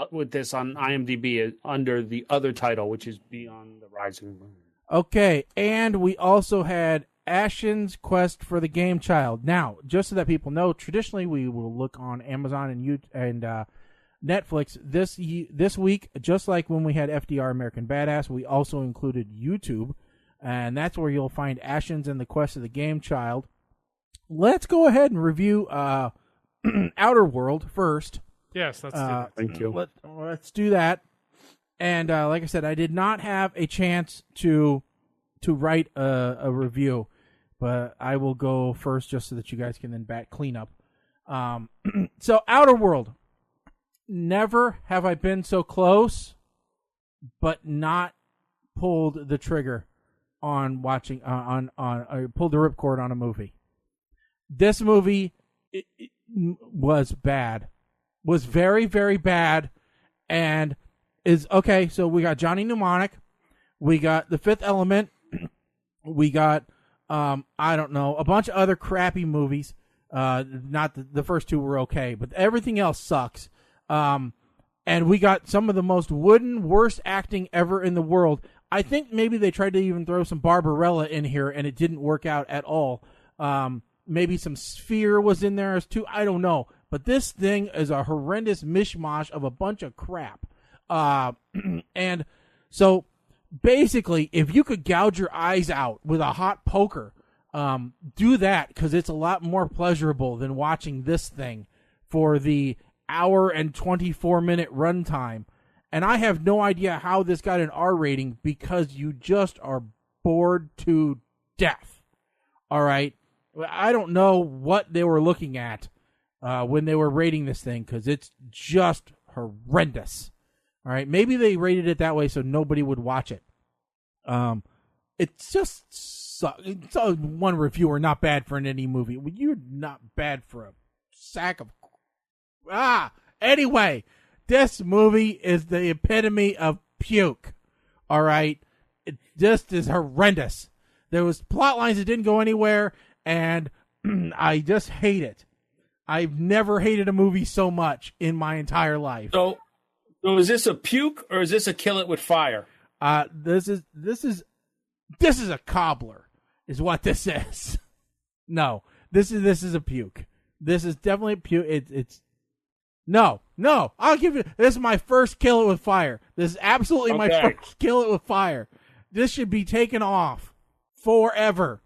with this on IMDb under the other title, which is Beyond the Rising Moon. Okay, and we also had Ashen's Quest for the Game Child. Now, just so that people know, traditionally we will look on Amazon and Netflix. This week, just like when we had FDR American Badass, we also included YouTube, and that's where you'll find Ashen's and the Quest of the Game Child. Let's go ahead and review Outer World first. Yes, let's do that. Thank you. Let's do that. And like I said, I did not have a chance to write a review, but I will go first just so that you guys can then clean up. So Outer World. Never have I been so close, but not pulled the trigger on watching pulled the ripcord on a movie. This movie it was bad, was very, very bad, and is okay. So we got Johnny Mnemonic, we got The Fifth Element, We got, I don't know, a bunch of other crappy movies. Not the first two were okay, but everything else sucks. And we got some of the most worst acting ever in the world. I think maybe they tried to even throw some Barbarella in here, and it didn't work out at all. Maybe some Sphere was in there as too. I don't know. But this thing is a horrendous mishmash of a bunch of crap. And so basically, if you could gouge your eyes out with a hot poker, do that, because it's a lot more pleasurable than watching this thing for the hour and 24-minute runtime. And I have no idea how this got an R rating, because you just are bored to death. All right? I don't know what they were looking at when they were rating this thing, because it's just horrendous. All right? Maybe they rated it that way so nobody would watch it. It's just it's one reviewer, not bad for an indie movie. Well, you're not bad for a sack of... Anyway, this movie is the epitome of puke. All right? It just is horrendous. There was plot lines that didn't go anywhere, and I just hate it. I've never hated a movie so much in my entire life. So is this a puke, or is this a kill it with fire? This is a cobbler, is what this is. No, this is a puke. This is definitely a puke. It's no. I'll give you. This is my first kill it with fire. This is absolutely my first kill it with fire. This should be taken off forever.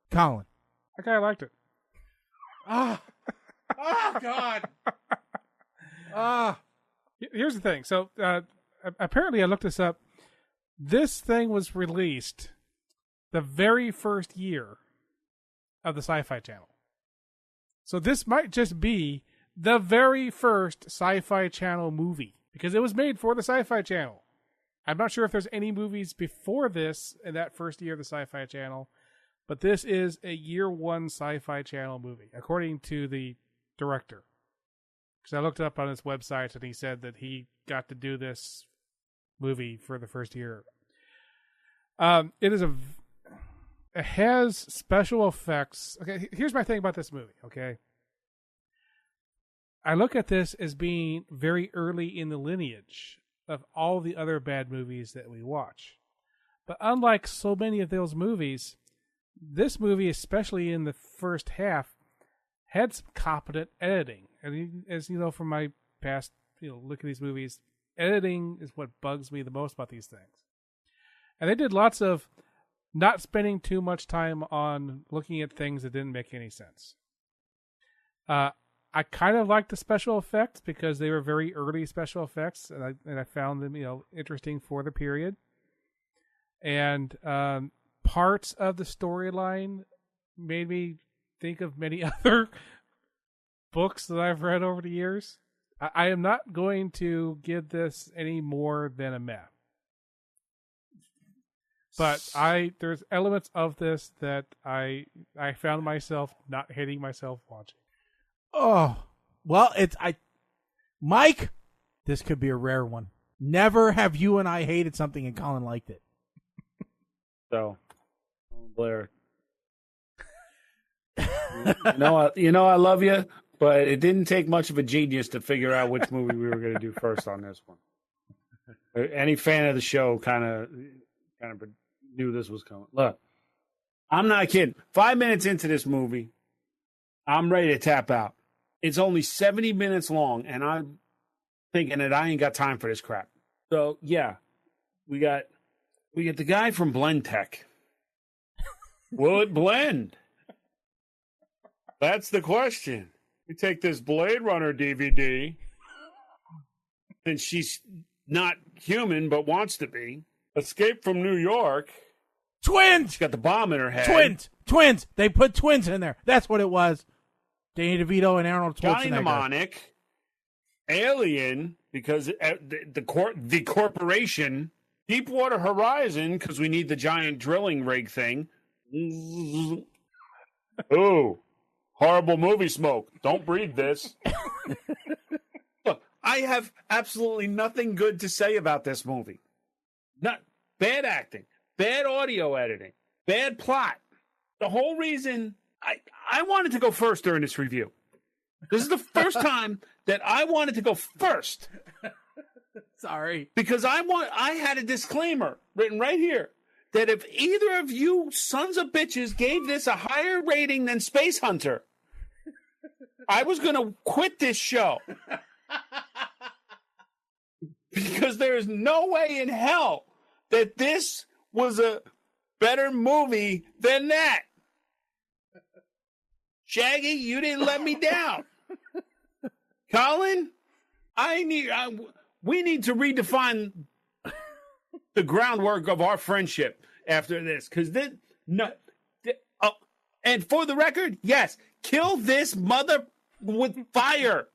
Colin, I kind of liked it. God. Here's the thing. So apparently, I looked this up. This thing was released the very first year of the Sci-Fi Channel. So this might just be the very first Sci-Fi Channel movie, because it was made for the Sci-Fi Channel. I'm not sure if there's any movies before this in that first year of the Sci-Fi Channel, but this is a year one Sci-Fi Channel movie, according to the director. Because I looked up on his website, and he said that he got to do this movie for the first year. It has special effects. Okay, here's my thing about this movie, okay? I look at this as being very early in the lineage of all the other bad movies that we watch. But unlike so many of those movies, this movie, especially in the first half, had some competent editing. And as you know from my past, look at these movies, editing is what bugs me the most about these things. And they did lots of not spending too much time on looking at things that didn't make any sense. I kind of liked the special effects because they were very early special effects, and I found them, interesting for the period. And parts of the storyline made me think of many other books that I've read over the years. I am not going to give this any more than a meh. But there's elements of this that I found myself not hating myself watching. Oh, well, Mike, this could be a rare one. Never have you and I hated something and Colin liked it. So, Blair, I love you, but it didn't take much of a genius to figure out which movie we were going to do first on this one. Any fan of the show kind of knew this was coming. Look, I'm not kidding. 5 minutes into this movie, I'm ready to tap out. It's only 70 minutes long, and I'm thinking that I ain't got time for this crap. So, yeah, we got the guy from Blend Tech. Will it blend? That's the question. We take this Blade Runner DVD, and she's not human but wants to be. Escape from New York. Twins! She's got the bomb in her head. Twins! They put twins in there. That's what it was. Danny DeVito and Arnold Schwarzenegger. Dynamonic. Alien, because the corporation. Deepwater Horizon, because we need the giant drilling rig thing. Ooh, horrible movie smoke. Don't breathe this. Look, I have absolutely nothing good to say about this movie. Not bad acting, bad audio editing, bad plot. The whole reason I wanted to go first during this review. This is the first time that I wanted to go first. Sorry. Because I had a disclaimer written right here that if either of you sons of bitches gave this a higher rating than Space Hunter, I was going to quit this show. Because there is no way in hell that this was a better movie than that. Shaggy, you didn't let me down. Colin, we need to redefine the groundwork of our friendship after this. Because and for the record, yes, kill this mother with fire.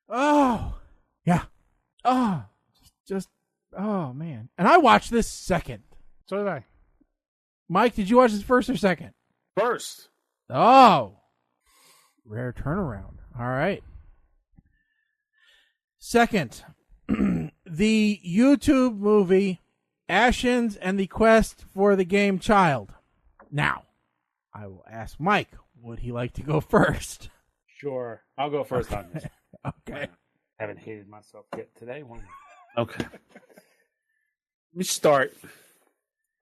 Oh, yeah. Oh, just, oh, man. And I watched this second. So did I. Mike, did you watch this first or second? First. Oh, rare turnaround. All right. Second, the YouTube movie Ashens and the Quest for the Game Child. Now, I will ask Mike, would he like to go first? Sure. I'll go first on this. Okay. I haven't hated myself yet today. Okay. Let me start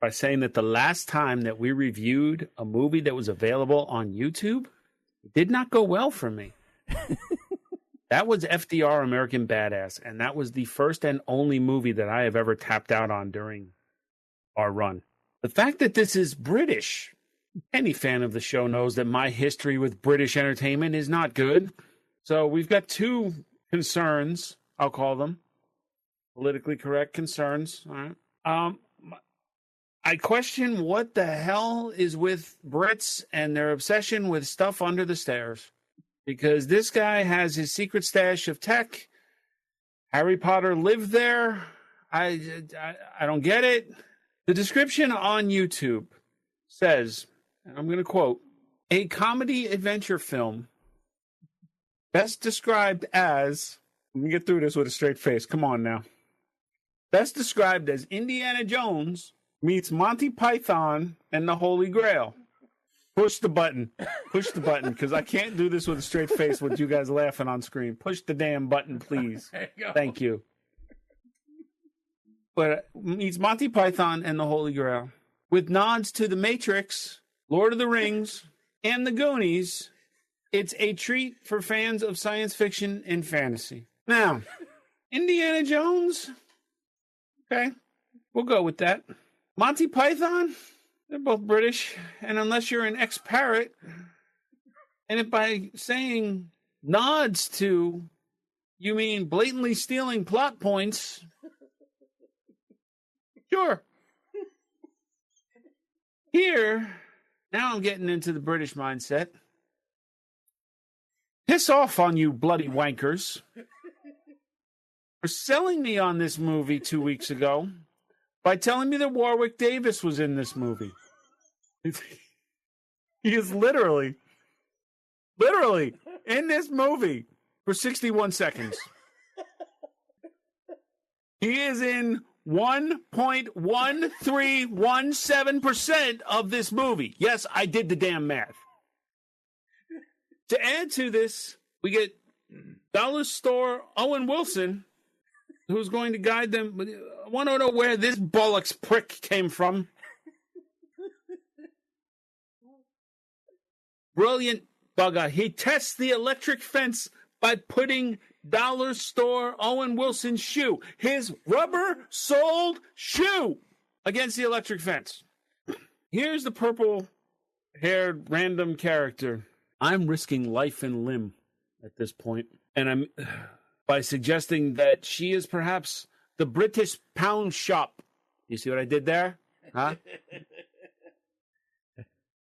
by saying that the last time that we reviewed a movie that was available on YouTube, it did not go well for me. That was FDR American Badass, and that was the first and only movie that I have ever tapped out on during our run. The fact that this is British, any fan of the show knows that my history with British entertainment is not good. So we've got two concerns, I'll call them. Politically correct concerns. All right. I question what the hell is with Brits and their obsession with stuff under the stairs. Because this guy has his secret stash of tech. Harry Potter lived there. I don't get it. The description on YouTube says, and I'm going to quote, a comedy adventure film best described as, let me get through this with a straight face. Come on now. Best described as Indiana Jones meets Monty Python and the Holy Grail. Push the button. Push the button, because I can't do this with a straight face with you guys laughing on screen. Push the damn button, please. Thank you. But meets Monty Python and the Holy Grail. With nods to The Matrix, Lord of the Rings, and The Goonies, it's a treat for fans of science fiction and fantasy. Now, Indiana Jones? Okay, we'll go with that. Monty Python? They're both British, and unless you're an ex-parrot, and if by saying nods to, you mean blatantly stealing plot points, sure. Here, now I'm getting into the British mindset. Piss off on you bloody wankers for selling me on this movie 2 weeks ago by telling me that Warwick Davis was in this movie. He is literally in this movie for 61 seconds. He is in 1.1317% of this movie. Yes, I did the damn math. To add to this, we get Dollar Store Owen Wilson, who's going to guide them. I want to know where this bollocks prick came from. Brilliant bugger. He tests the electric fence by putting Dollar Store Owen Wilson's shoe, his rubber-soled shoe, against the electric fence. Here's the purple-haired random character. I'm risking life and limb at this point, and I'm by suggesting that she is perhaps the British pound shop. You see what I did there? Huh?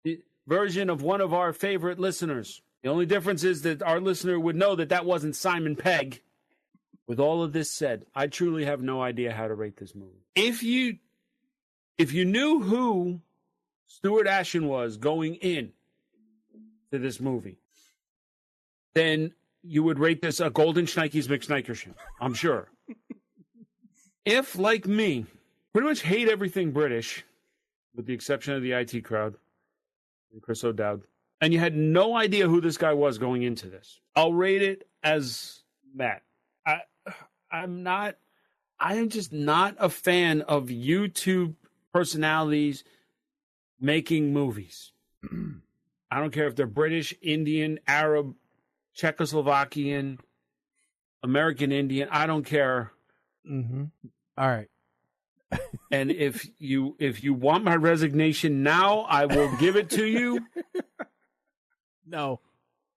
The version of one of our favorite listeners. The only difference is that our listener would know that that wasn't Simon Pegg. With all of this said, I truly have no idea how to rate this movie. If you knew who Stuart Ashen was going in to this movie, then you would rate this a Golden Schnikes McSnickersham, I'm sure. If, like me, pretty much hate everything British, with the exception of the IT crowd and Chris O'Dowd, and you had no idea who this guy was going into this, I'll rate it as Matt. I am just not a fan of YouTube personalities making movies. I don't care if they're British, Indian, Arab, Czechoslovakian, American Indian. I don't care. Mm-hmm. All right. And if you want my resignation now, I will give it to you. No.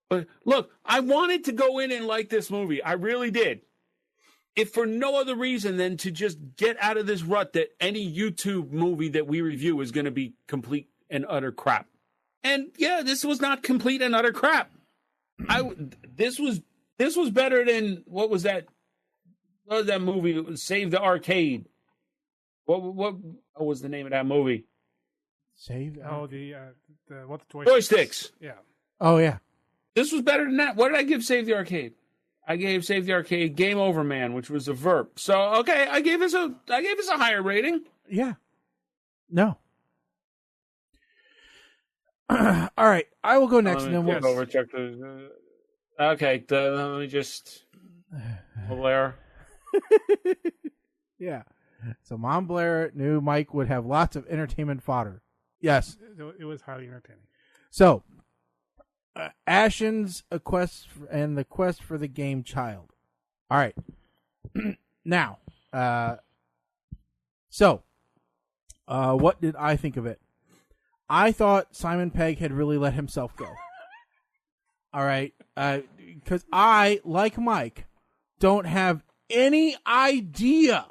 But look, I wanted to go in and like this movie. I really did. If for no other reason than to just get out of this rut that any YouTube movie that we review is going to be complete and utter crap. And yeah, this was not complete and utter crap. This was better than what was that movie? It was Save the Arcade. What was the name of that movie? Save. Oh, the Joysticks. Yeah. Oh yeah. This was better than that. What did I give Save the Arcade? I gave Save the Arcade Game Over Man, which was a verb. So okay, I gave this a higher rating. Yeah. No. All right, I will go next, and then we'll overcheck the. Okay, let me just. Blair. Yeah. So Mom Blair knew Mike would have lots of entertainment fodder. Yes. It was highly entertaining. So, Ashen's quest and the quest for the game child. All right. Now, what did I think of it? I thought Simon Pegg had really let himself go. All right. Because I, like Mike, don't have any idea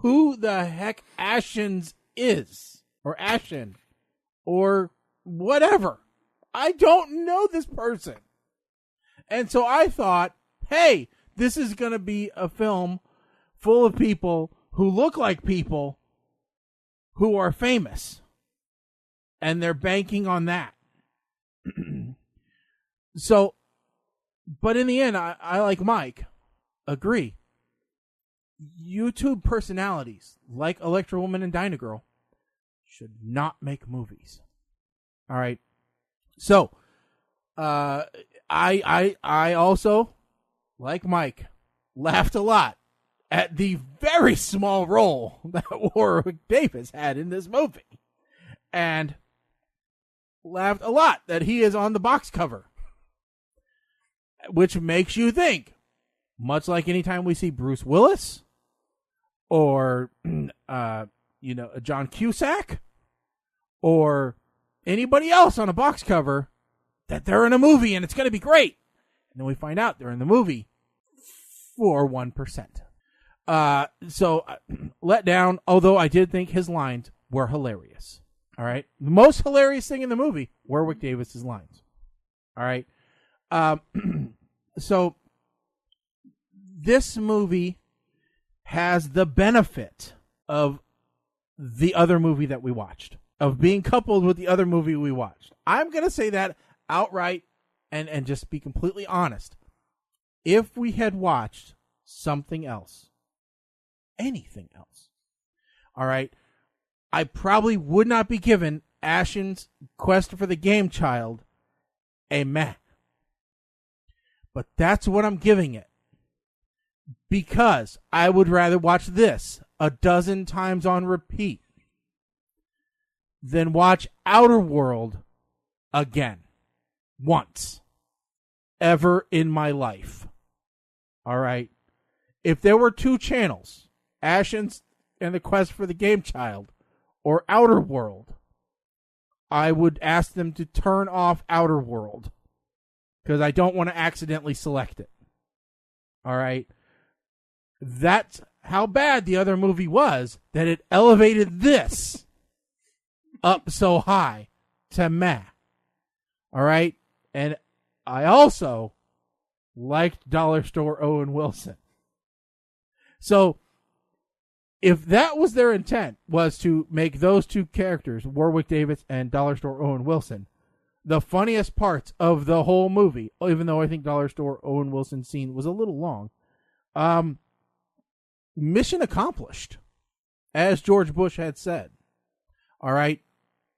who the heck Ashens is, or Ashen, or whatever. I don't know this person. And so I thought, hey, this is going to be a film full of people who look like people who are famous. And they're banking on that. So, but in the end, I like Mike, agree. YouTube personalities like Electra Woman and Dyna Girl should not make movies. All right. So, I also, like Mike, laughed a lot at the very small role that Warwick Davis had in this movie. And laughed a lot that he is on the box cover. Which makes you think, much like anytime we see Bruce Willis or, John Cusack or anybody else on a box cover, that they're in a movie and it's going to be great. And then we find out they're in the movie for 1%. So let down, although I did think his lines were hilarious. All right. The most hilarious thing in the movie, Warwick Davis's lines. All right. So this movie has the benefit of the other movie that we watched, of being coupled with the other movie we watched. I'm going to say that outright and just be completely honest. If we had watched something else, anything else, all right, I probably would not be given Ashen's Quest for the Game Child a meh. But that's what I'm giving it. Because I would rather watch this a dozen times on repeat than watch Outer World again. Once. Ever in my life. All right. If there were two channels, Ashen's and the Quest for the Game Child, or Outer World, I would ask them to turn off Outer World. Because I don't want to accidentally select it. All right. That's how bad the other movie was, that it elevated this up so high to meh. All right. And I also liked Dollar Store Owen Wilson. So if that was their intent, was to make those two characters, Warwick Davis and Dollar Store Owen Wilson, the funniest parts of the whole movie, even though I think Dollar Store Owen Wilson scene was a little long. Mission accomplished, as George Bush had said. All right,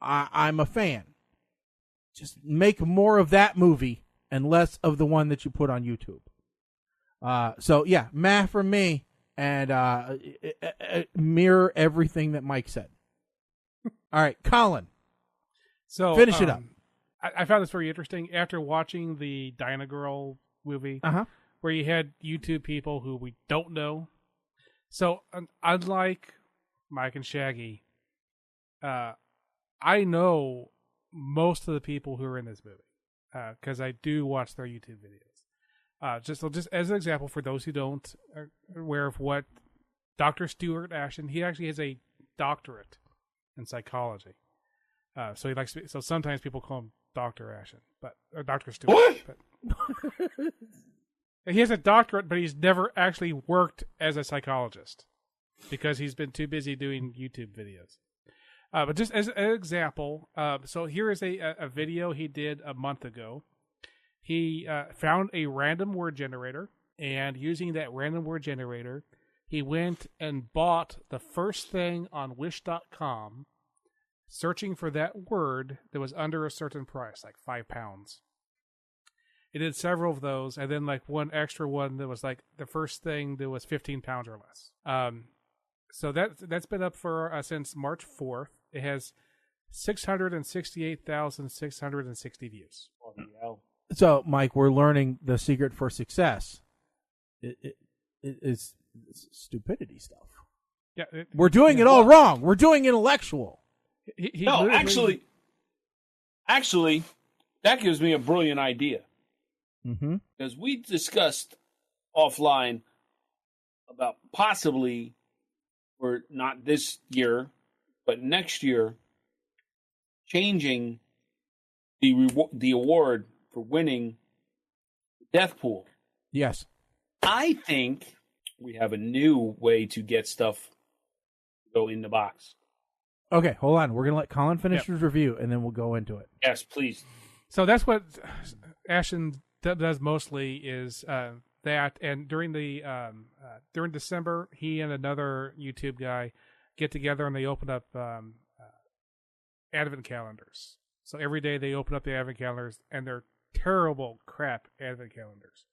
I'm a fan. Just make more of that movie and less of the one that you put on YouTube. So yeah, math from me, and mirror everything that Mike said. All right, Colin. So finish it up. I found this very interesting after watching the Dyna Girl movie, where you had YouTube people who we don't know. So unlike Mike and Shaggy, I know most of the people who are in this movie because I do watch their YouTube videos. Just as an example, for those who don't are aware of what Dr. Stuart Ashton, he actually has a doctorate in psychology. So he likes to, so sometimes people call him Dr. Ashton, or Dr. Stewart. What? But he has a doctorate, but he's never actually worked as a psychologist because he's been too busy doing YouTube videos. But just as an example, so here is a video he did a month ago. He found a random word generator, and using that random word generator, he went and bought the first thing on Wish.com, searching for that word that was under a certain price, like £5. He did several of those, and then like one extra one that was like the first thing that was £15 or less. So that's been up for since March 4th. It has 668,660 views. So, Mike, we're learning the secret for success. It is stupidity stuff. Yeah, we're doing it all wrong. We're doing intellectual. No, actually, that gives me a brilliant idea. Mm-hmm. Because we discussed offline about possibly, or not this year, but next year, changing the award for winning the death pool. Yes. I think we have a new way to get stuff to go in the box. Okay, hold on. We're going to let Colin finish his review, and then we'll go into it. Yes, please. So that's what Ashton does mostly is that. And during December, he and another YouTube guy get together and they open up advent calendars. So every day they open up the advent calendars, and they're terrible crap advent calendars.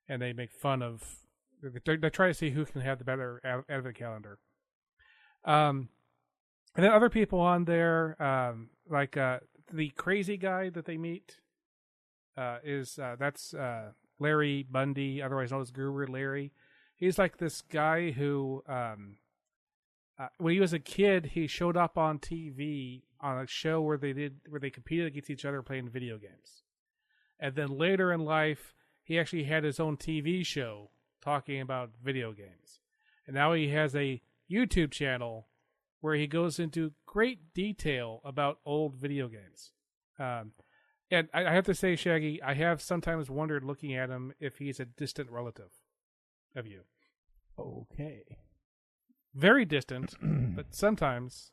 And they make fun of. They try to see who can have the better advent calendar. And then other people on there, like the crazy guy that they meet, that's Larry Bundy, otherwise known as Guru Larry. He's like this guy who, when he was a kid, he showed up on TV on a show where they competed against each other playing video games, and then later in life, he actually had his own TV show talking about video games, and now he has a YouTube channel where he goes into great detail about old video games. And I have to say, Shaggy, I have sometimes wondered, looking at him, if he's a distant relative of you. Okay. Very distant, but sometimes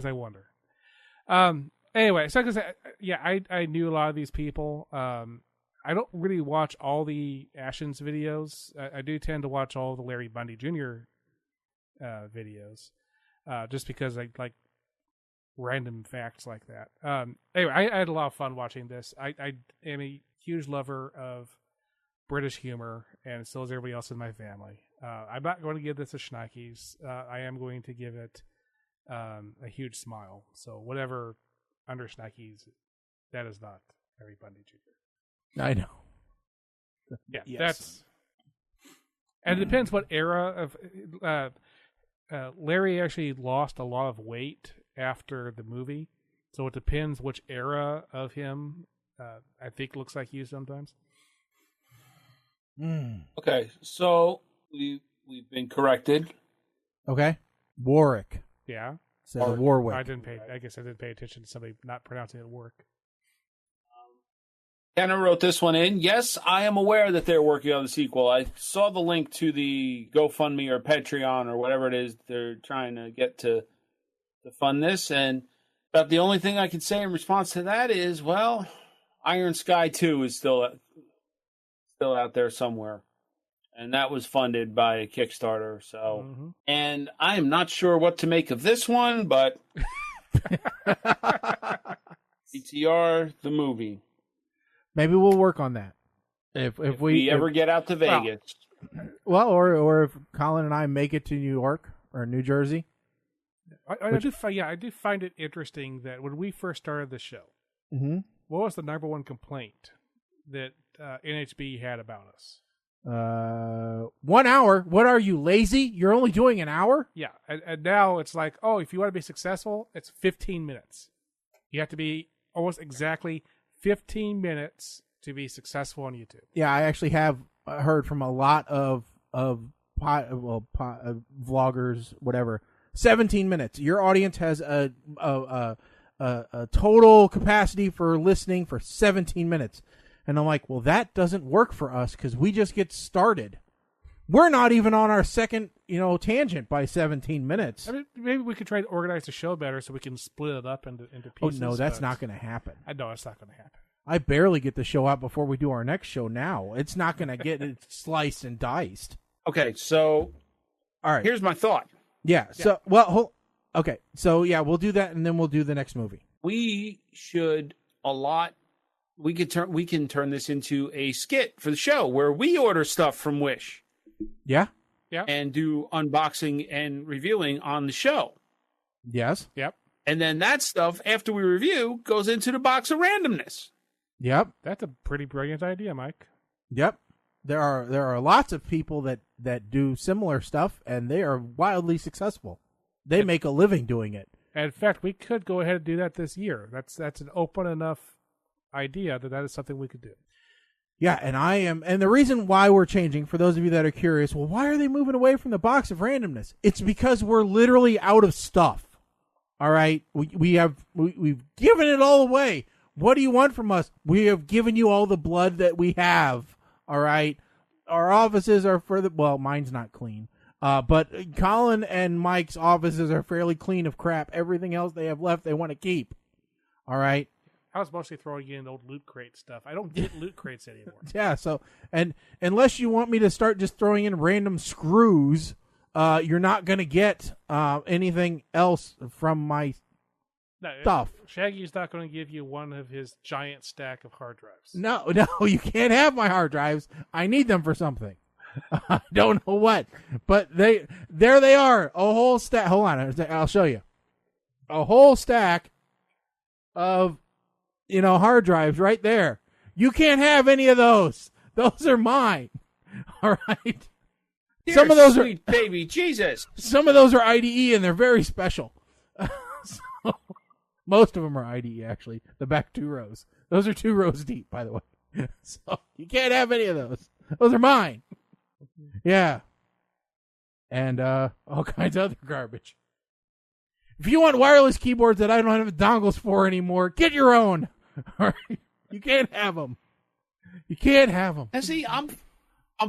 I wonder. Anyway, so I knew a lot of these people. I don't really watch all the Ashton's videos. I do tend to watch all the Larry Bundy Jr. Videos. Just because I like random facts like that. Anyway, I had a lot of fun watching this. I am a huge lover of British humor, and so is everybody else in my family. I'm not going to give this a schnikes. I am going to give it a huge smile. So whatever under schnikes, that is not Larry Bundy Jr. I know. Yeah, yes. That's... And it depends what era of... Larry actually lost a lot of weight after the movie, so it depends which era of him. I think looks like you sometimes. Okay, so we've been corrected. Okay, Warwick. Yeah, so Warwick. I guess I didn't pay attention to somebody not pronouncing it Warwick. Kenna wrote this one in. Yes, I am aware that they're working on the sequel. I saw the link to the GoFundMe or Patreon or whatever it is they're trying to get to fund this. And About the only thing I can say in response to that is, well, Iron Sky 2 is still out there somewhere. And that was funded by a Kickstarter. So, And I am not sure what to make of this one, but PTR, the movie. Maybe we'll work on that. If we ever get out to Vegas. Well, or if Colin and I make it to New York or New Jersey. I do find it interesting that when we first started the show, what was the number one complaint that NHB had about us? 1 hour. What are you, lazy? You're only doing an hour? Yeah, and now it's like, oh, if you want to be successful, it's 15 minutes. You have to be almost exactly 15 minutes to be successful on YouTube. Yeah, I actually have heard from a lot of vloggers, whatever. 17 minutes. Your audience has a total capacity for listening for 17 minutes. And I'm like, well, that doesn't work for us because we just get started. We're not even on our second, tangent by 17 minutes. I mean, maybe we could try to organize the show better so we can split it up into pieces. Oh, no, that's not going to happen. I know it's not going to happen. I barely get the show out before we do our next show now. It's not going to get sliced and diced. Okay, so all right. Here's my thought. Yeah, so, okay. So, yeah, we'll do that, and then we'll do the next movie. We should we can turn this into a skit for the show where we order stuff from Wish. Yeah. Yeah. And do unboxing and reviewing on the show. Yes. Yep. And then that stuff, after we review, goes into the box of randomness. Yep. That's a pretty brilliant idea, Mike. Yep. There are lots of people that do similar stuff, and they are wildly successful. They make a living doing it. And in fact, we could go ahead and do that this year. That's an open enough idea that is something we could do. Yeah, and the reason why we're changing, for those of you that are curious, well, why are they moving away from the box of randomness? It's because we're literally out of stuff. All right, we've given it all away. What do you want from us? We have given you all the blood that we have. All right, our offices are mine's not clean. But Colin and Mike's offices are fairly clean of crap. Everything else they have left, they want to keep. All right. I was mostly throwing in old loot crate stuff. I don't get loot crates anymore. Yeah. So, and unless you want me to start just throwing in random screws, you're not going to get anything else from my stuff. Shaggy's not going to give you one of his giant stack of hard drives. No, you can't have my hard drives. I need them for something. I don't know what, but there they are. A whole stack. Hold on, I'll show you. A whole stack of, hard drives right there. You can't have any of those. Those are mine. All right. Dear some of those sweet baby Jesus. Some of those are IDE and they're very special. So, most of them are IDE actually. The back 2 rows. Those are 2 rows deep, by the way. So you can't have any of those. Those are mine. Yeah. And all kinds of other garbage. If you want wireless keyboards that I don't have dongles for anymore, get your own. All right? You can't have them. You can't have them. And see, I'm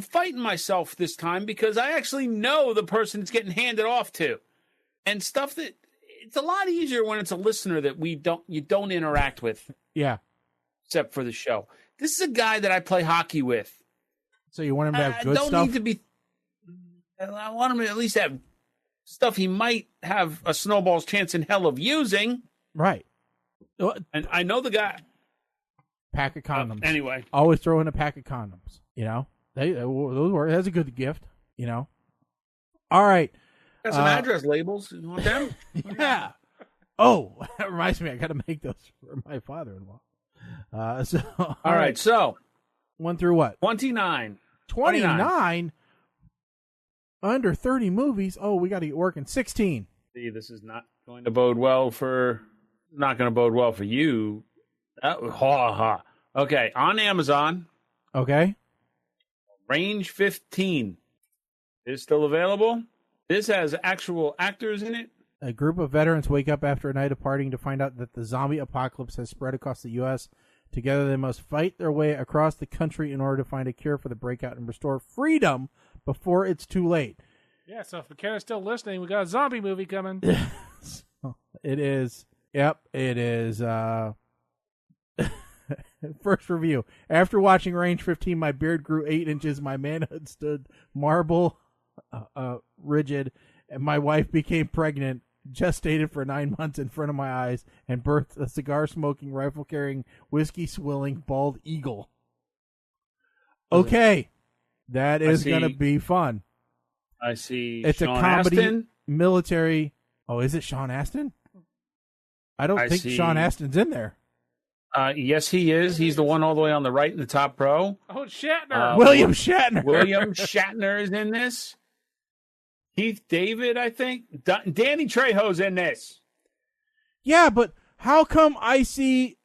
fighting myself this time because I actually know the person it's getting handed off to. And stuff that it's a lot easier when it's a listener that you don't interact with. Yeah. Except for the show. This is a guy that I play hockey with. So you want him to have good stuff? I want him to at least have stuff he might have a snowball's chance in hell of using. Right. And I know the guy. Pack of condoms. Anyway. Always throw in a pack of condoms. Those work. That's a good gift. All right. Got some address labels. You want them? Yeah. Oh, that reminds me. I got to make those for my father-in-law. All right. So 1 through what? 29. 29? Under 30 movies? Oh, we got to get working. 16. See, this is not going to bode well for you. Okay, on Amazon. Okay. Range 15 is still available. This has actual actors in it. A group of veterans wake up after a night of partying to find out that the zombie apocalypse has spread across the U.S. Together, they must fight their way across the country in order to find a cure for the breakout and restore freedom before it's too late. Yeah, so if McKenna's still listening, we got a zombie movie coming. So it is Yep, it is. First review. After watching Range 15, my beard grew 8 inches, my manhood stood marble rigid, and my wife became pregnant, gestated for 9 months in front of my eyes, and birthed a cigar-smoking, rifle-carrying, whiskey-swilling, bald eagle. Okay, that is going to be fun. I see. It's Sean a comedy, Astin. military. Oh, is it Sean Astin? I don't think Sean Astin's in there. Yes, he is. He's the one all the way on the right in the top row. Oh, Shatner. William Shatner. William Shatner is in this. Keith David, I think. Danny Trejo's in this. Yeah, but how come I see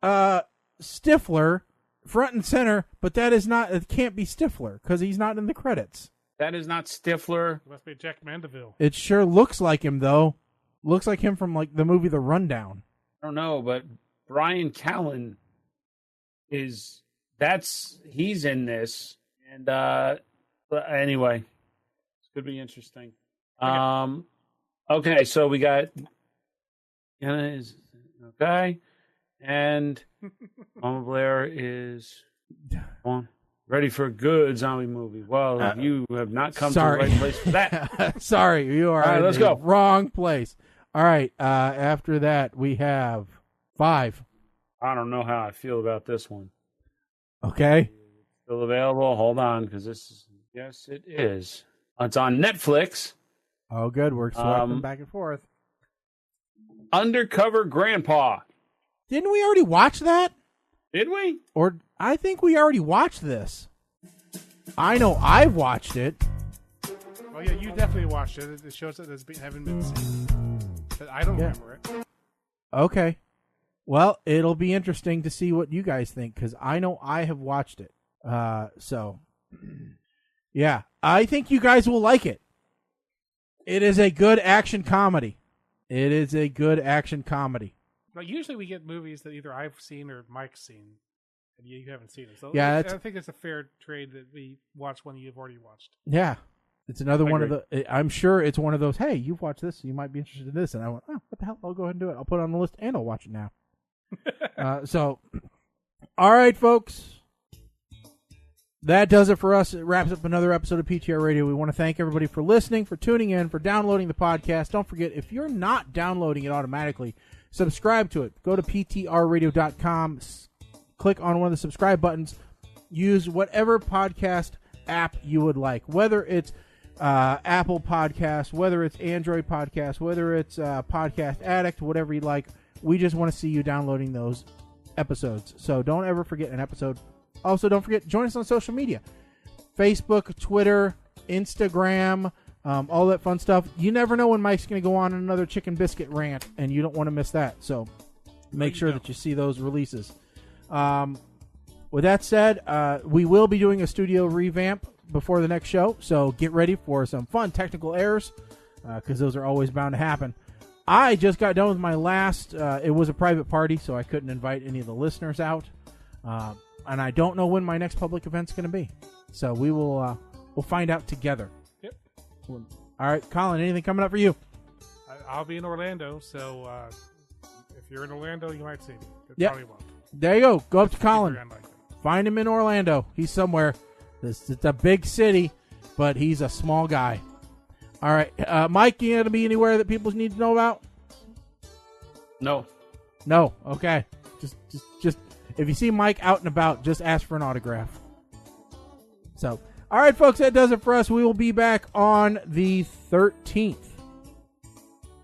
Stifler front and center, but that is not, it can't be Stifler because he's not in the credits. That is not Stifler. It must be Jack Mandeville. It sure looks like him, though. Looks like him from like the movie The Rundown. I don't know, but Brian Callen he's in this. And but anyway, this could be interesting. Okay, so we got okay. And Mama Blair is ready for a good zombie movie. Well, you have not come to the right place for that. Sorry, you are in let's the go. Wrong place. All right, after that, we have 5. I don't know how I feel about this one. Okay. Still available? Hold on, because this is, yes, it is. It's on Netflix. Oh, good. We're swiping back and forth. Undercover Grandpa. Didn't we already watch that? Did we? Or I think we already watched this. I know I've watched it. Oh, yeah, you definitely watched it. It shows that it hasn't been seen. But I don't remember it. Okay. Well, it'll be interesting to see what you guys think, because I know I have watched it. So, yeah. I think you guys will like it. It is a good action comedy. It is a good action comedy. Like, usually we get movies that either I've seen or Mike's seen, and you haven't seen it. So yeah, I think it's a fair trade that we watch one you've already watched. Yeah. It's another one of the, I'm sure it's one of those, hey, you've watched this, so you might be interested in this. And I went, oh, what the hell? I'll go ahead and do it. I'll put it on the list and I'll watch it now. So, all right, folks. That does it for us. It wraps up another episode of PTR Radio. We want to thank everybody for listening, for tuning in, for downloading the podcast. Don't forget, if you're not downloading it automatically, subscribe to it. Go to ptrradio.com, click on one of the subscribe buttons, use whatever podcast app you would like, whether it's Apple Podcasts, whether it's Android Podcasts, whether it's Podcast Addict, whatever you like. We just want to see you downloading those episodes. So don't ever forget an episode. Also, don't forget, join us on social media. Facebook, Twitter, Instagram, all that fun stuff. You never know when Mike's going to go on another chicken biscuit rant, and you don't want to miss that. So make sure that you see those releases. With that said, we will be doing a studio revamp before the next show, so get ready for some fun technical errors, because those are always bound to happen. I just got done with my last, it was a private party, so I couldn't invite any of the listeners out, and I don't know when my next public event's going to be, so we will we'll find out together. Yep. All right, Colin, anything coming up for you? I'll be in Orlando, so if you're in Orlando, you might see me. Probably won't. There you go. Go up to Colin. Find him in Orlando. He's somewhere. It's a big city, but he's a small guy. All right. Mike, you going to be anywhere that people need to know about? No. No. Okay. Just if you see Mike out and about, just ask for an autograph. So, all right, folks, that does it for us. We will be back on the 13th.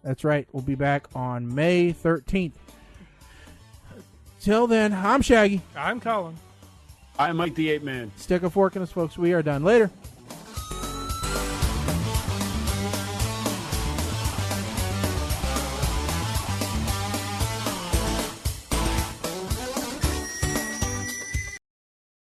That's right. We'll be back on May 13th. Till then, I'm Shaggy. I'm Colin. I'm Mike the Ape Man. Stick a fork in us, folks. We are done. Later.